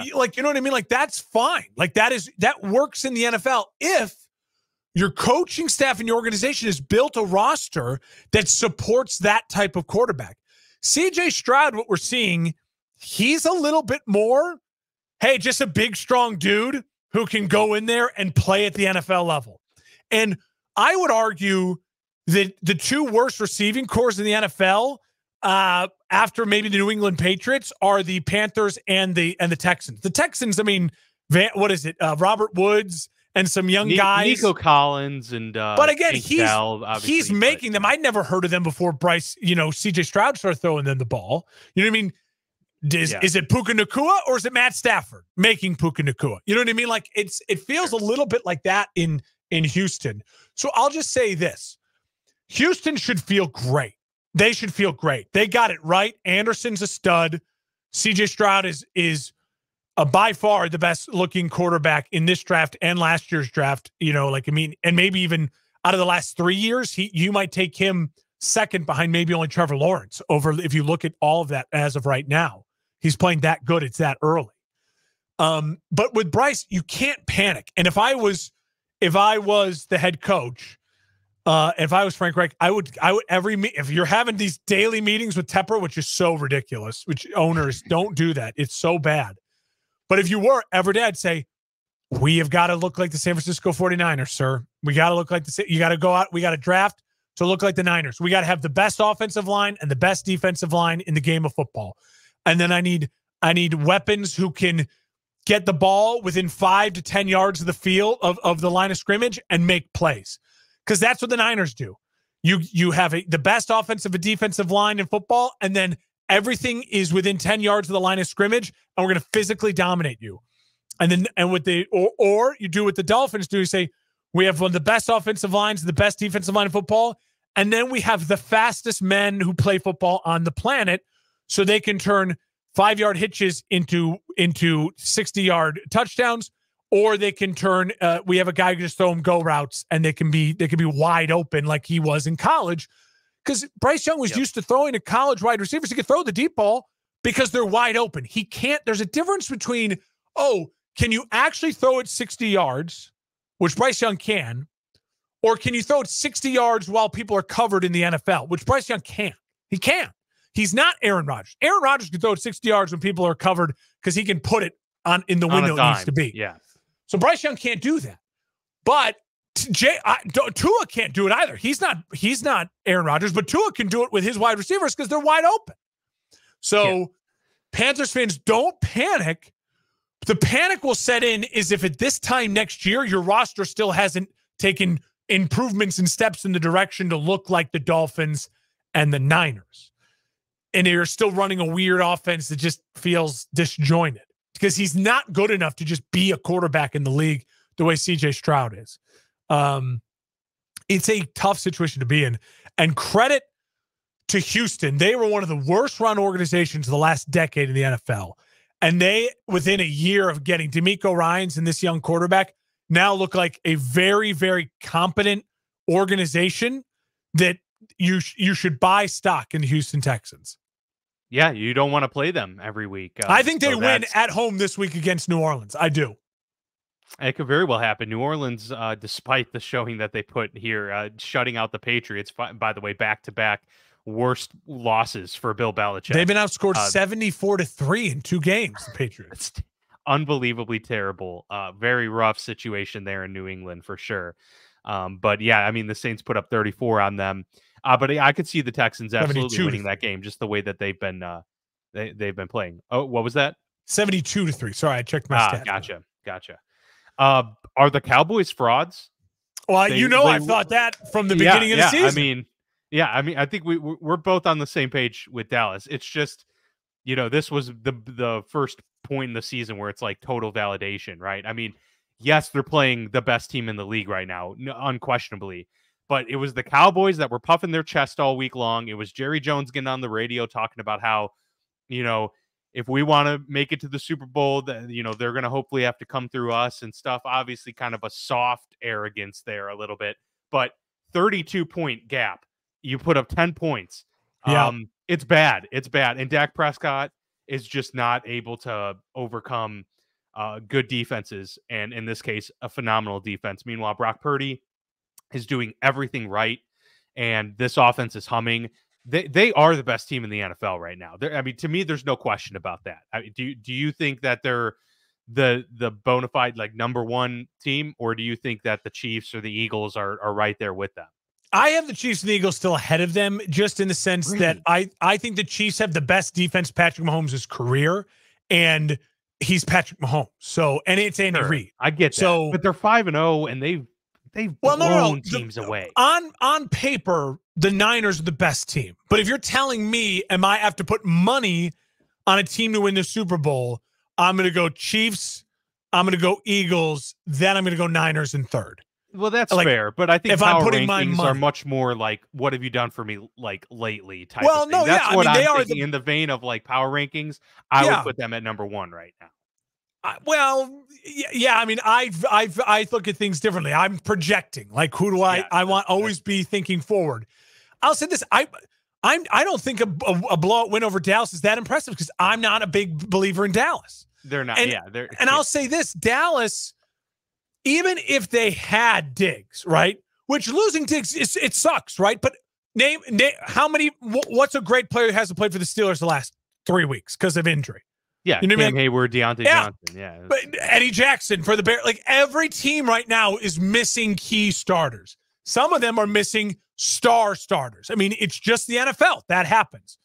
know what I mean? Like, that's fine. Like, that works in the NFL if your coaching staff and your organization has built a roster that supports that type of quarterback. CJ Stroud, what we're seeing, he's a little bit more, hey, just a big, strong dude who can go in there and play at the NFL level. And I would argue that the two worst receiving cores in the NFL after maybe the New England Patriots are the Panthers and the Texans. The Texans, I mean, what is it? Robert Woods and some young guys. Nico Collins and but again, he's making them. I'd never heard of them before Bryce, CJ Stroud started throwing them the ball. You know what I mean? Is it Puka Nacua or is it Matt Stafford making Puka Nacua? You know what I mean? Like, it feels a little bit like that in Houston. So I'll just say this. Houston should feel great. They should feel great. They got it right. Anderson's a stud. CJ Stroud is by far the best looking quarterback in this draft and last year's draft. And maybe even out of the last 3 years, you might take him second behind maybe only Trevor Lawrence if you look at all of that as of right now. He's playing that good. It's that early. But with Bryce, you can't panic. And if I was the head coach, if I was Frank Reich, I would if you're having these daily meetings with Tepper, which is so ridiculous, which owners don't do that. It's so bad. But if you were every day, I'd say, we have got to look like the San Francisco 49ers, sir. We got to look like you got to go out. We got to draft to look like the Niners. We got to have the best offensive line and the best defensive line in the game of football. And then I need weapons who can get the ball within 5 to 10 yards of the field of the line of scrimmage and make plays. Because that's what the Niners do. You have the best offensive and defensive line in football, and then everything is within 10 yards of the line of scrimmage, and we're going to physically dominate you. And with or you do what the Dolphins do. You say, we have one of the best offensive lines, the best defensive line in football, and then we have the fastest men who play football on the planet, so they can turn 5-yard hitches into 60-yard touchdowns. Or they can turn. We have a guy who just throw them go routes, and they can be wide open like he was in college. Because Bryce Young was used to throwing to college wide receivers. He could throw the deep ball because they're wide open. He can't. There's a difference between, can you actually throw it 60 yards, which Bryce Young can, or can you throw it 60 yards while people are covered in the NFL, which Bryce Young can't. He can't. He's not Aaron Rodgers. Aaron Rodgers can throw it 60 yards when people are covered because he can put it in the window it needs to be. Yeah. So Bryce Young can't do that, but Tua can't do it either. He's not Aaron Rodgers, but Tua can do it with his wide receivers because they're wide open. So Panthers fans, don't panic. The panic will set in is if at this time next year your roster still hasn't taken improvements and steps in the direction to look like the Dolphins and the Niners, and you're still running a weird offense that just feels disjointed. because he's not good enough to just be a quarterback in the league the way CJ Stroud is. It's a tough situation to be in. And credit to Houston. They were one of the worst run organizations of the last decade in the NFL. And they, within a year of getting DeMeco Ryans and this young quarterback, now look like a very, very competent organization that you should buy stock in the Houston Texans. Yeah, you don't want to play them every week. I think they win at home this week against New Orleans. I do. It could very well happen. New Orleans, despite the showing that they put here, shutting out the Patriots, by the way, back-to-back worst losses for Bill Belichick. They've been outscored 74-3 in 2 games, the Patriots. It's unbelievably terrible. Very rough situation there in New England for sure. But yeah, I mean, the Saints put up 34 on them. But I could see the Texans absolutely winning that game, just the way that they've been playing. Oh, what was that? 72-3. Sorry, I checked my stats. Gotcha. Are the Cowboys frauds? Well, I thought that from the beginning of the season. I mean, I think we're both on the same page with Dallas. It's just, this was the first point in the season where it's like total validation, right? I mean, yes, they're playing the best team in the league right now, unquestionably. But it was the Cowboys that were puffing their chest all week long. It was Jerry Jones getting on the radio talking about how, if we want to make it to the Super Bowl, they're going to hopefully have to come through us and stuff. Obviously, kind of a soft arrogance there a little bit. But 32-point gap. You put up 10 points. Yeah. It's bad. It's bad. And Dak Prescott is just not able to overcome good defenses. And in this case, a phenomenal defense. Meanwhile, Brock Purdy is doing everything right. And this offense is humming. They are the best team in the NFL right now. To me, there's no question about that. Do you think that they're the bona fide number one team, or do you think that the Chiefs or the Eagles are right there with them? I have the Chiefs and the Eagles still ahead of them, just in the sense that I think the Chiefs have the best defense Patrick Mahomes' career, and he's Patrick Mahomes. So, and it's Andy Reid. I get that. So, but they're 5-0, and they've blown teams away. On paper, the Niners are the best team. But if you're telling me, I have to put money on a team to win the Super Bowl, I'm going to go Chiefs, I'm going to go Eagles, then I'm going to go Niners in third. Well, that's fair, but I think power rankings are much more like, what have you done for me lately type of thing. No, that's what they I'm are thinking in the vein of power rankings. I would put them at number one right now. I look at things differently. I'm projecting. Who do I want always be thinking forward. I'll say this. I don't think a blowout win over Dallas is that impressive because I'm not a big believer in Dallas. They're not. And I'll say this, Dallas, even if they had Diggs, right? Which losing Diggs, it sucks, right? But name what's a great player who hasn't played for the Steelers the last 3 weeks because of injury? Yeah, Cam Hayward, Deontay Johnson. Yeah. But Eddie Jackson for the Bears. Every team right now is missing key starters. Some of them are missing star starters. It's just the NFL. That happens.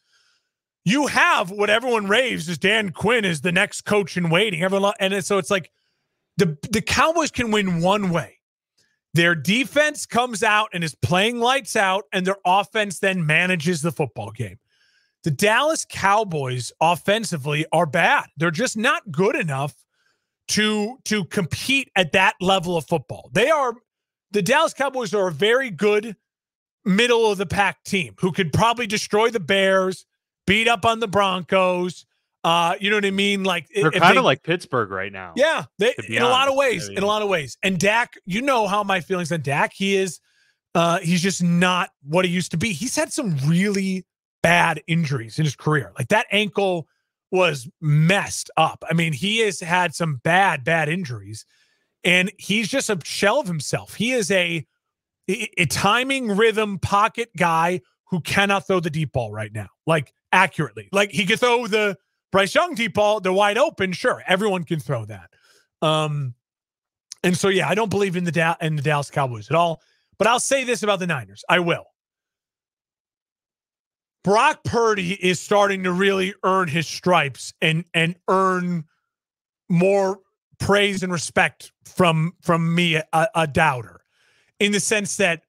You have what everyone raves as Dan Quinn is the next coach in waiting. So it's like the Cowboys can win one way. Their defense comes out and is playing lights out, and their offense then manages the football game. The Dallas Cowboys offensively are bad. They're just not good enough to compete at that level of football. The Dallas Cowboys are a very good middle of the pack team who could probably destroy the Bears, beat up on the Broncos. You know what I mean? They're kind of like Pittsburgh right now. Yeah, in a lot of ways. In a lot of ways. And Dak, how my feelings on Dak. He's just not what he used to be. He's had some really bad injuries in his career. That ankle was messed up. He has had some bad injuries, and he's just a shell of himself. He is a timing, rhythm, pocket guy who cannot throw the deep ball right now, accurately. He could throw the Bryce Young deep ball, they're wide open. Sure, everyone can throw that. And so, I don't believe in the Dallas Cowboys at all. But I'll say this about the Niners. I will. Brock Purdy is starting to really earn his stripes and earn more praise and respect from me, a doubter, in the sense that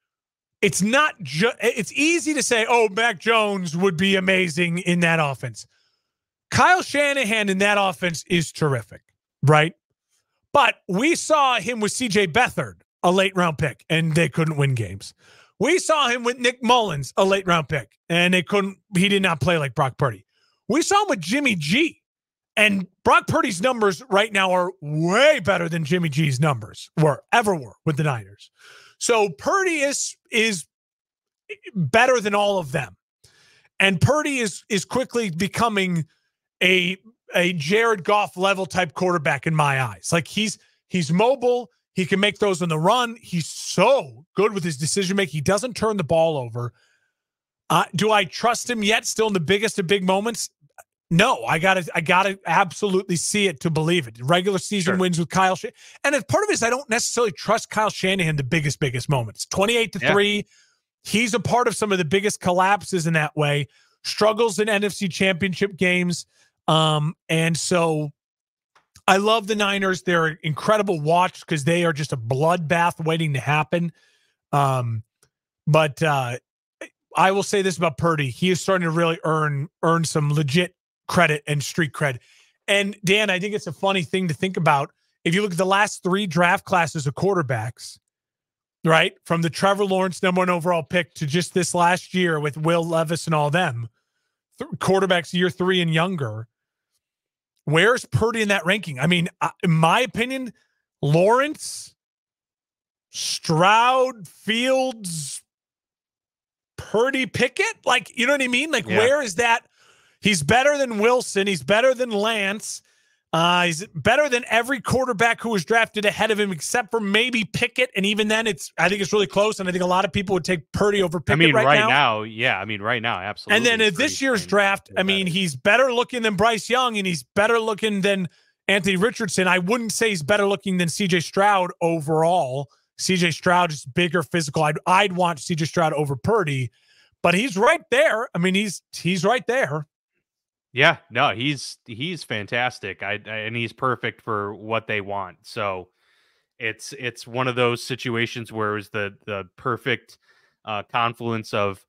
it's not it's easy to say, oh, Mac Jones would be amazing in that offense. Kyle Shanahan in that offense is terrific, right? But we saw him with C.J. Beathard, a late-round pick, and they couldn't win games. We saw him with Nick Mullins, a late-round pick, and he did not play like Brock Purdy. We saw him with Jimmy G, and Brock Purdy's numbers right now are way better than Jimmy G's numbers ever were with the Niners. So Purdy is better than all of them. And Purdy is quickly becoming a Jared Goff level type quarterback in my eyes. Like he's mobile. He can make throws on the run. He's so good with his decision making. He doesn't turn the ball over. Do I trust him yet? Still in the biggest of big moments? No, I gotta absolutely see it to believe it. Regular season wins with Kyle Shanahan. And as part of it is I don't necessarily trust Kyle Shanahan the biggest moments. 28-3. He's a part of some of the biggest collapses in that way. Struggles in NFC championship games. And so I love the Niners. They're an incredible watch because they are just a bloodbath waiting to happen. But I will say this about Purdy. He is starting to really earn some legit credit and street cred. And Dan, I think it's a funny thing to think about. If you look at the last 3 draft classes of quarterbacks, right, from the Trevor Lawrence #1 overall pick to just this last year with Will Levis and all them, quarterbacks year 3 and younger, where's Purdy in that ranking? I mean, in my opinion, Lawrence, Stroud, Fields, Purdy, Pickett, like, you know what I mean? Like, where is that? He's better than Wilson. He's better than Lance. He's better than every quarterback who was drafted ahead of him, except for maybe Pickett. And even then, I think it's really close. And I think a lot of people would take Purdy over Pickett right now. Right now, absolutely. And then at this year's draft, I mean, he's better looking than Bryce Young, and he's better looking than Anthony Richardson. I wouldn't say he's better looking than C.J. Stroud overall. C.J. Stroud is bigger, physical. I'd want C.J. Stroud over Purdy, but he's right there. I mean, he's right there. Yeah, no, he's fantastic. And he's perfect for what they want. So it's one of those situations where it was the perfect confluence of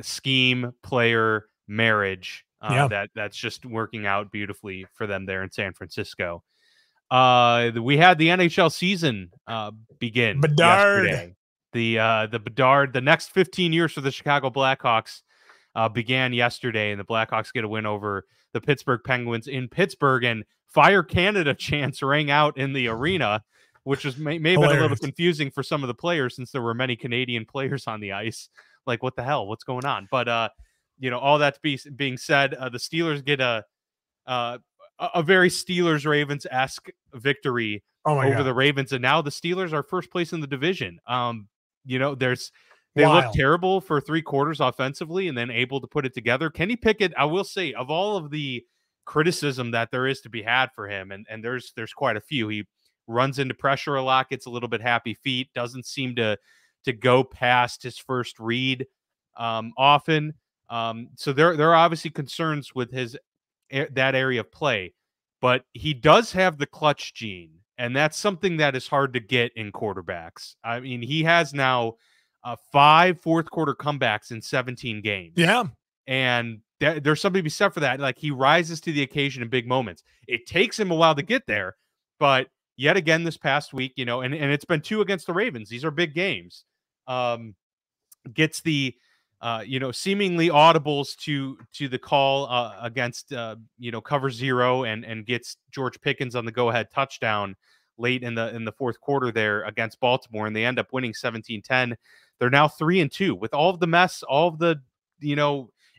scheme, player, marriage that's just working out beautifully for them there in San Francisco. We had the NHL season begin yesterday. The Bedard, the next 15 years for the Chicago Blackhawks began yesterday, and the Blackhawks get a win over the Pittsburgh Penguins in Pittsburgh, and Fire Canada chants rang out in the arena, which was may have been a little confusing for some of the players since there were many Canadian players on the ice. Like, what the hell? What's going on? But all that being said, the Steelers get a very Steelers-Ravens-esque victory over the Ravens, and now the Steelers are first place in the division. They look terrible for 3 quarters offensively and then able to put it together. Kenny Pickett, I will say, of all of the criticism that there is to be had for him, and there's quite a few, he runs into pressure a lot, gets a little bit happy feet, doesn't seem to go past his first read often. So there are obviously concerns with that area of play, but he does have the clutch gene, and that's something that is hard to get in quarterbacks. I mean, he has now 5 fourth quarter comebacks in 17 games. Yeah. And there's something to be said for that. Like, he rises to the occasion in big moments. It takes him a while to get there, but yet again this past week, and it's been 2 against the Ravens. These are big games. Gets the seemingly audibles to the call against cover 0 and gets George Pickens on the go-ahead touchdown late in the fourth quarter there against Baltimore, and they end up winning 17-10. They're now 3-2 with all of the mess, all of the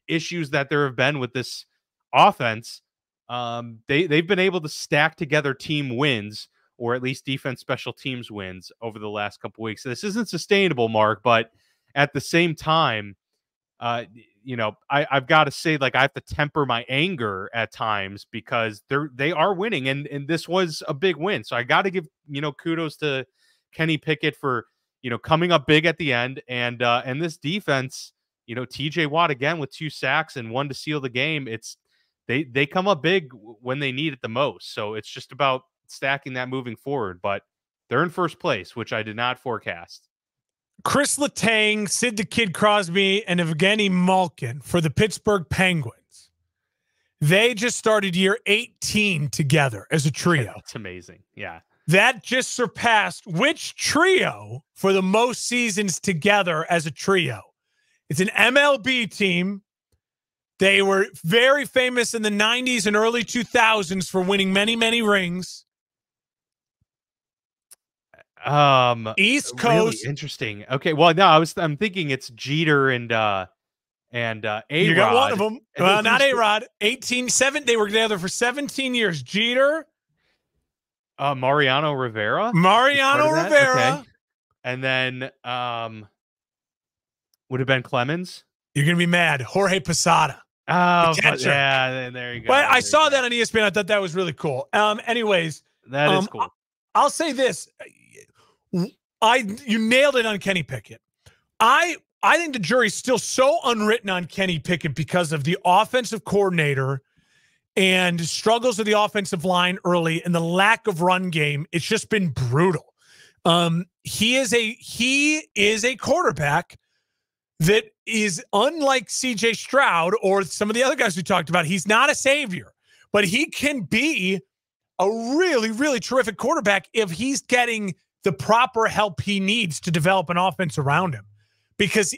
issues that there have been with this offense. They've been able to stack together team wins, or at least defense special teams wins over the last couple weeks. So this isn't sustainable, Mark, but at the same time, I've got to say, like, I have to temper my anger at times because they are winning, and this was a big win. So I got to give kudos to Kenny Pickett for coming up big at the end, and this defense, TJ Watt again with 2 sacks and 1 to seal the game. They come up big when they need it the most. So it's just about stacking that moving forward. But they're in first place, which I did not forecast. Chris Letang, Sid the Kid Crosby, and Evgeny Malkin for the Pittsburgh Penguins. They just started year 18 together as a trio. That's amazing. Yeah. That just surpassed which trio for the most seasons together as a trio? It's an MLB team. They were very famous in the 90s and early 2000s for winning many, many rings. East Coast. Really interesting. Okay. Well, no, I'm thinking it's Jeter and A-Rod. You got one of them. Well, not A-Rod. 18-7. They were together for 17 years. Jeter. Mariano Rivera. Okay. And then would have been Clemens. You're gonna be mad. Jorge Posada. Oh, yeah. There you go. But I saw that on ESPN. I thought that was really cool. Anyways, that is cool. I'll say this. You nailed it on Kenny Pickett. I think the jury's still so unwritten on Kenny Pickett because of the offensive coordinator and struggles of the offensive line early and the lack of run game. It's just been brutal. He is a quarterback that is unlike CJ Stroud or some of the other guys we talked about. He's not a savior, but he can be a really, really terrific quarterback if he's getting the proper help he needs to develop an offense around him, because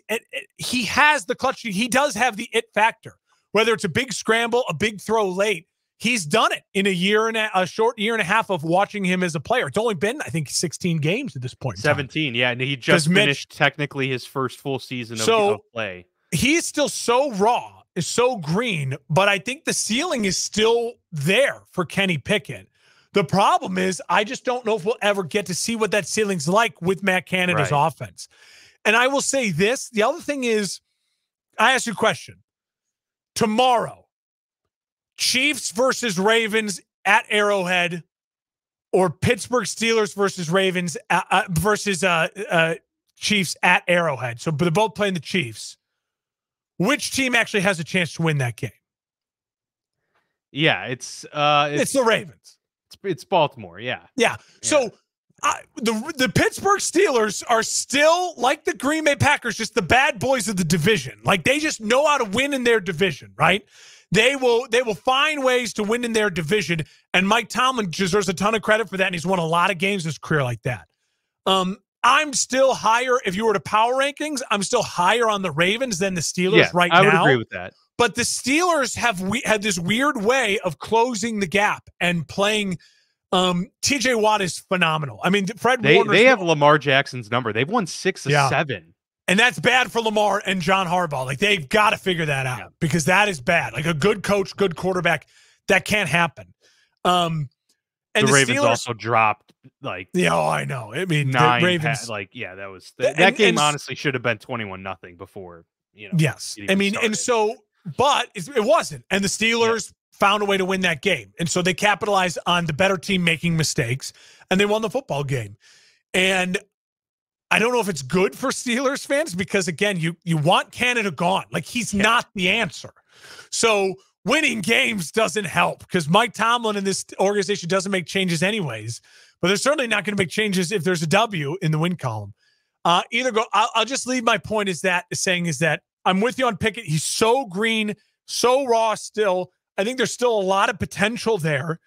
he has the clutch. He does have the it factor, whether it's a big scramble, a big throw late. He's done it in a short year and a half of watching him as a player. It's only been, I think, 16 games at this point. 17, yeah. And he just finished technically his first full season of play. He's still so raw, is so green, but I think the ceiling is still there for Kenny Pickett. The problem is I just don't know if we'll ever get to see what that ceiling's like with Matt Canada's offense. And I will say this. The other thing is, I ask you a question. Tomorrow, Chiefs versus Ravens at Arrowhead, or Pittsburgh Steelers versus Ravens versus Chiefs at Arrowhead. So they're both playing the Chiefs. Which team actually has a chance to win that game? Yeah, it's the Ravens. It's Baltimore, yeah. Yeah. So the Pittsburgh Steelers are still, like the Green Bay Packers, just the bad boys of the division. Like, they just know how to win in their division, right? They will find ways to win in their division, and Mike Tomlin deserves a ton of credit for that, and he's won a lot of games in his career like that. I'm still higher, if you were to power rankings, I'm still higher on the Ravens than the Steelers now. I would agree with that. But the Steelers have had this weird way of closing the gap and playing. TJ Watt is phenomenal. I mean, they have Lamar Jackson's number. They've won 6 of 7. And that's bad for Lamar and John Harbaugh. Like, they've got to figure that out because that is bad. Like, a good coach, good quarterback, that can't happen. And the Ravens Steelers also dropped I know. I mean, 9 the Ravens that was that game honestly should have been 21-0 before, Yes. I mean, started. And so but it wasn't. And the Steelers found a way to win that game. And so they capitalized on the better team making mistakes, and they won the football game. And I don't know if it's good for Steelers fans because, again, you want Canada gone. Like, he's not the answer. So winning games doesn't help because Mike Tomlin and this organization doesn't make changes anyways. But they're certainly not going to make changes if there's a W in the win column. I'll just leave my point is that I'm with you on Pickett. He's so green, so raw still. I think there's still a lot of potential there.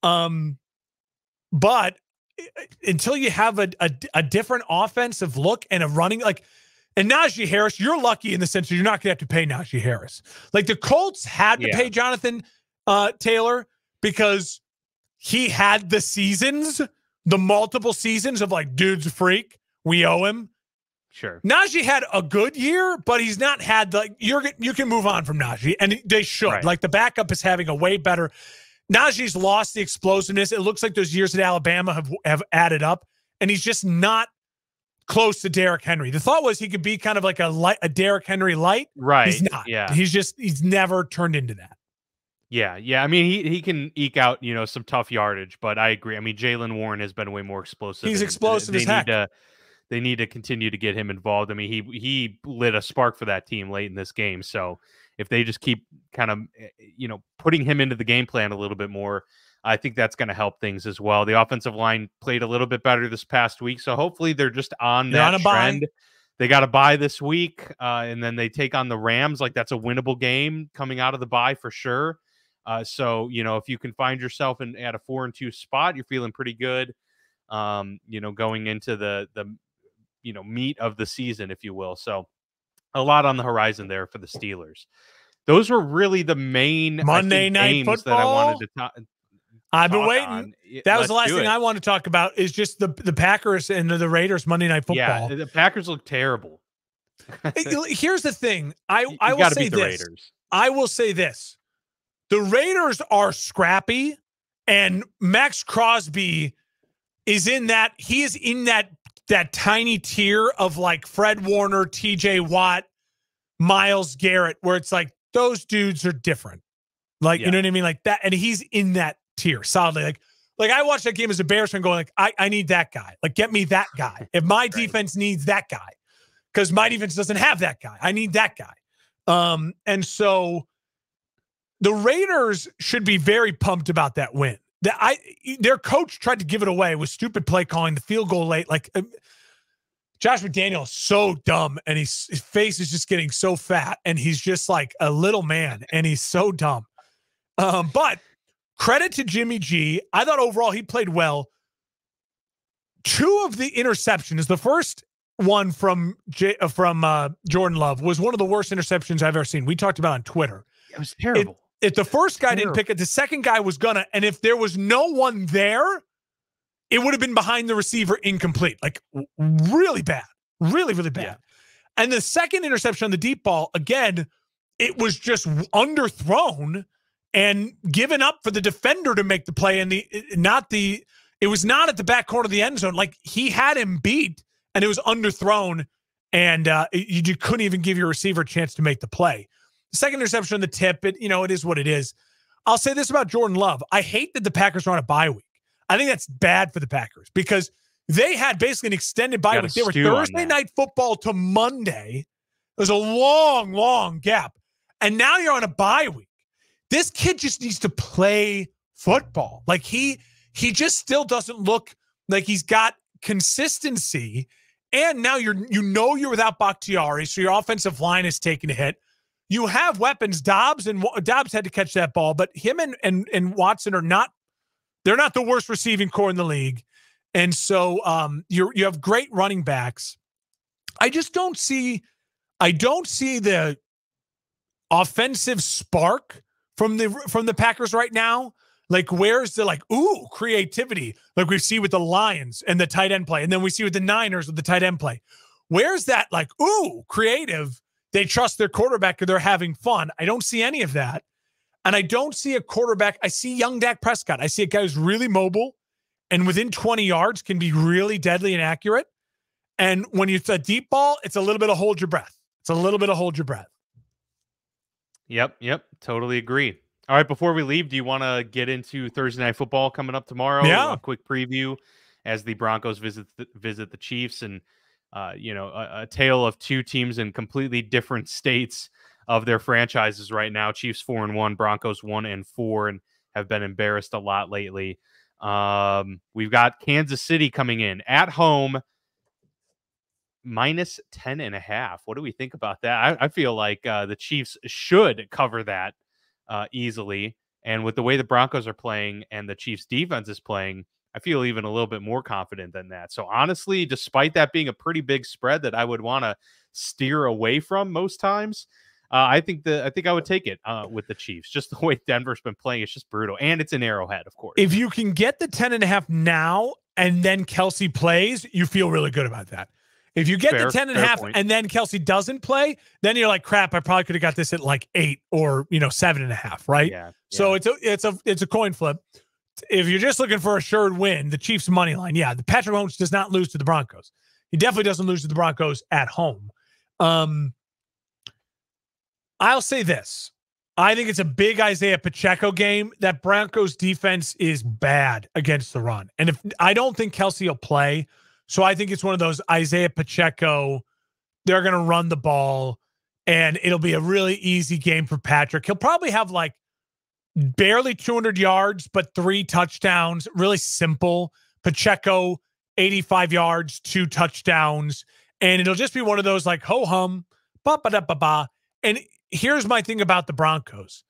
But until you have a different offensive look and a running, and Najee Harris, you're lucky in the sense that you're not going to have to pay Najee Harris. Like, the Colts had to pay Jonathan Taylor because he had the multiple seasons of dude's a freak. We owe him. Sure. Najee had a good year, but he's not had you can move on from Najee, and they should. Right. Like, the backup is having a way better. Najee's lost the explosiveness. It looks like those years at Alabama have added up, and he's just not close to Derrick Henry. The thought was he could be kind of like a Derrick Henry light. Right. He's not. Yeah. He's never turned into that. Yeah. I mean, he can eke out, some tough yardage, but I agree. I mean, Jaylen Warren has been way more explosive. He's explosive as heck. They need to continue to get him involved. I mean, he lit a spark for that team late in this game. So if they just keep kind of, putting him into the game plan a little bit more, I think that's going to help things as well. The offensive line played a little bit better this past week. So hopefully they're just on that trend. They got a bye this week, and then they take on the Rams. Like, that's a winnable game coming out of the bye for sure. So, if you can find yourself at a 4-2 spot, you're feeling pretty good, going into the meat of the season, if you will. So a lot on the horizon there for the Steelers. Those were really the main Monday Night games Football that I wanted to talk. I've been waiting. On. That was the last thing I want to talk about is just the Packers and the Raiders Monday Night Football. Yeah, the Packers look terrible. Here's the thing. I will say this. Raiders. I will say this. The Raiders are scrappy, and Max Crosby is in that. He is in that tiny tier of like Fred Warner, TJ Watt, Myles Garrett, where it's like those dudes are different. Like, you know what I mean? Like that. And he's in that tier solidly. Like I watched that game as a Bears fan going like, I need that guy. Like, get me that guy. If my defense needs that guy, because my defense doesn't have that guy. I need that guy. And so the Raiders should be very pumped about that win. Their coach tried to give it away with stupid play calling, the field goal late. Like Josh McDaniel is so dumb, and his face is just getting so fat, and he's just like a little man, and he's so dumb. But credit to Jimmy G. I thought overall he played well. 2 of the interceptions, the first one from Jordan Love was one of the worst interceptions I've ever seen. We talked about it on Twitter. It was terrible. If the first guy didn't pick it, the second guy was gonna, and if there was no one there, it would have been behind the receiver, incomplete. Like really bad, really, really bad. Yeah. And the second interception on the deep ball, again, it was just underthrown and given up for the defender to make the play, and it was not at the back corner of the end zone. Like he had him beat, and it was underthrown, and you couldn't even give your receiver a chance to make the play. The second interception on the tip, it is what it is. I'll say this about Jordan Love. I hate that the Packers are on a bye week. I think that's bad for the Packers because they had basically an extended bye week. They were Thursday Night Football to Monday. It was a long, long gap. And now you're on a bye week. This kid just needs to play football. Like he just still doesn't look like he's got consistency. And now you're without Bakhtiari, so your offensive line is taking a hit. You have weapons. Dobbs had to catch that ball, but him and Watson are not. They're not the worst receiving core in the league, and so you have great running backs. I don't see the offensive spark from the Packers right now. Like, where's the creativity like we see with the Lions and the tight end play, and then we see with the Niners with the tight end play? Where's that creative? They trust their quarterback, or they're having fun. I don't see any of that. And I don't see a quarterback. I see young Dak Prescott. I see a guy who's really mobile and within 20 yards can be really deadly and accurate. And when it's a deep ball, it's a little bit of hold your breath. Yep. Totally agree. All right, before we leave, do you want to get into Thursday Night Football coming up tomorrow? Yeah. A quick preview as the Broncos visit the Chiefs, and a tale of 2 teams in completely different states of their franchises right now. Chiefs 4-1, Broncos 1-4, and have been embarrassed a lot lately. We've got Kansas City coming in at home, minus 10.5. What do we think about that? I feel like the Chiefs should cover that easily. And with the way the Broncos are playing and the Chiefs defense is playing, I feel even a little bit more confident than that. So honestly, despite that being a pretty big spread that I would want to steer away from most times, I think I would take it with the Chiefs. Just the way Denver's been playing, it's just brutal. And it's an Arrowhead, of course. If you can get the 10.5 now and then Kelsey plays, you feel really good about that. If you get the 10.5 and then Kelsey doesn't play, then you're like, crap, I probably could have got this at like 8 or 7.5, right? Yeah. So it's a coin flip. If you're just looking for a sure win, the Chiefs money line, the Patrick Mahomes does not lose to the Broncos. He definitely doesn't lose to the Broncos at home. I'll say this. I think it's a big Isaiah Pacheco game. That Broncos defense is bad against the run. And I don't think Kelsey will play. So I think it's one of those Isaiah Pacheco, they're going to run the ball, and it'll be a really easy game for Patrick. He'll probably have like barely 200 yards, but 3 touchdowns. Really simple. Pacheco, 85 yards, 2 touchdowns. And it'll just be one of those like ho-hum, ba-ba-da-ba-ba. And here's my thing about the Broncos.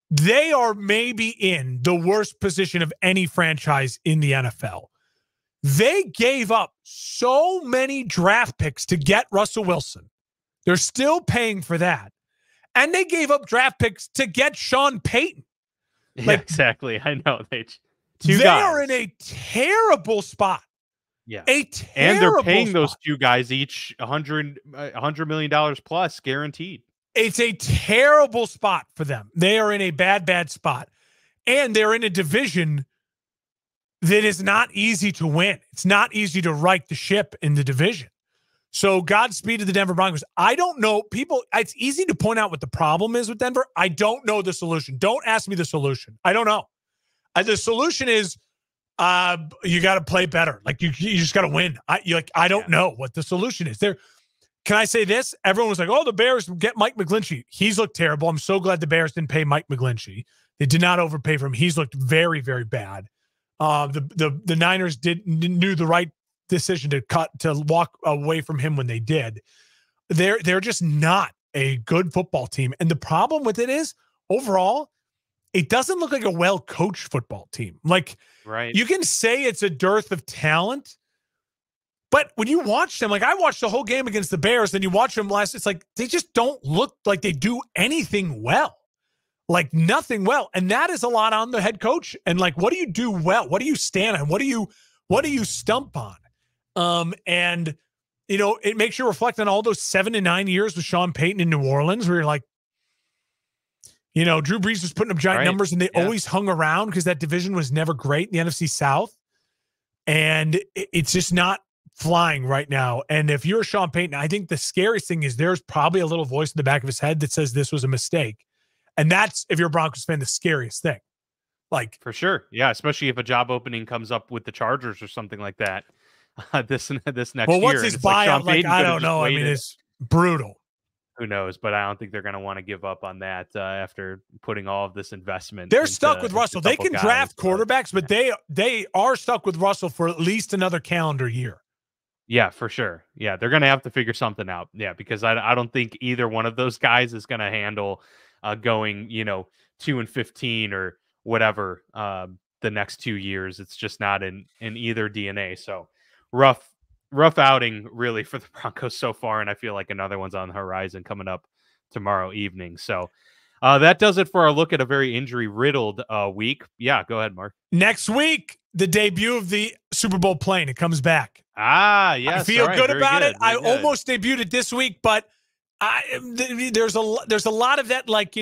they are maybe in the worst position of any franchise in the NFL. They gave up so many draft picks to get Russell Wilson. They're still paying for that. And they gave up draft picks to get Sean Payton. Yeah, exactly. I know. They are in a terrible spot. Yeah. A terrible And they're paying spot. those two guys each $100 million plus guaranteed. It's a terrible spot for them. They are in a bad spot. And they're in a division that is not easy to win. It's not easy to right the ship in the division. So Godspeed to the Denver Broncos. I don't know. It's easy to point out what the problem is with Denver. I don't know the solution. Don't ask me the solution. I don't know. The solution is you got to play better. Like you just got to win. I don't know what the solution is. Can I say this? Everyone was like, oh, the Bears get Mike McGlinchey. He's looked terrible. I'm so glad the Bears didn't pay Mike McGlinchey. They did not overpay for him. He's looked very, very bad. The Niners knew the right decision to walk away from him when they did. They're just not a good football team. And the problem with it is, overall, it doesn't look like a well-coached football team. Like, right. You can say it's a dearth of talent, but when you watch them, like I watched the whole game against the Bears, then you watch them it's like they just don't look like they do anything well. Like nothing well. And that is a lot on the head coach. And like, what do you do well? What do you stand on? What do you stump on? And you know, it makes you reflect on all those 7 and 9 years with Sean Payton in New Orleans, where you're like, you know, Drew Brees was putting up giant numbers and they always hung around because that division was never great in the NFC South. And it's just not flying right now. And if you're Sean Payton, I think the scariest thing is there's probably a little voice in the back of his head that says this was a mistake. And that's, if you're a Broncos fan, the scariest thing. Like, for sure. Yeah. Especially if a job opening comes up with the Chargers or something like that. This next year. Well, what's his buyout? Like, I don't know. I mean, it's brutal. Who knows? But I don't think they're going to want to give up on that after putting all of this investment. They're stuck with Russell. They can draft quarterbacks, but they are stuck with Russell for at least another calendar year. Yeah, for sure. Yeah, they're going to have to figure something out. Yeah, because I don't think either one of those guys is going to handle going, 2-15 or whatever the next 2 years. It's just not in either DNA. So rough outing really for the Broncos so far, and I feel like another one's on the horizon coming up tomorrow evening. So that does it for our look at a very injury-riddled week. Yeah, go ahead, Mark. Next week, the debut of the Super Bowl plane. It comes back. Yes. I feel good about it. I almost debuted it this week, but there's a lot of that, like,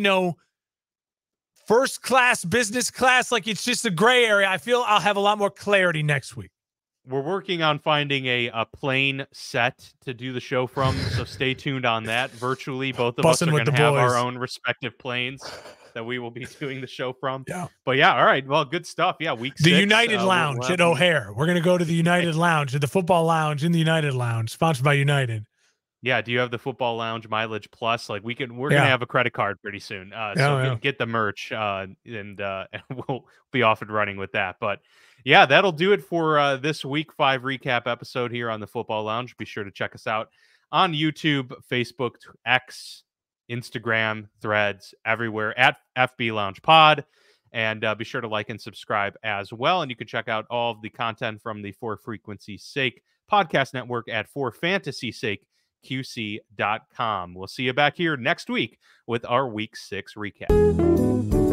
first class, business class. Like, it's just a gray area. I feel I'll have a lot more clarity next week. We're working on finding a plane set to do the show from, so stay tuned on that. Virtually, both of us are going to have our own respective planes that we will be doing the show from. Yeah. But yeah, all right. Well, good stuff. Yeah, week 6. The United Lounge at O'Hare. We're going to go to the United Lounge, at the football lounge in the United Lounge, sponsored by United. Yeah. Do you have the football lounge mileage plus? Like we're going to have a credit card pretty soon. Get the merch and we'll be off and running with that. But yeah, that'll do it for this week 5 recap episode here on the Football Lounge. Be sure to check us out on YouTube, Facebook, X, Instagram, Threads, everywhere at FB Lounge Pod. And be sure to like and subscribe as well. And you can check out all of the content from the For Frequency's Sake podcast network at For Fantasy's Sake QC.com. We'll see you back here next week with our Week 6 recap.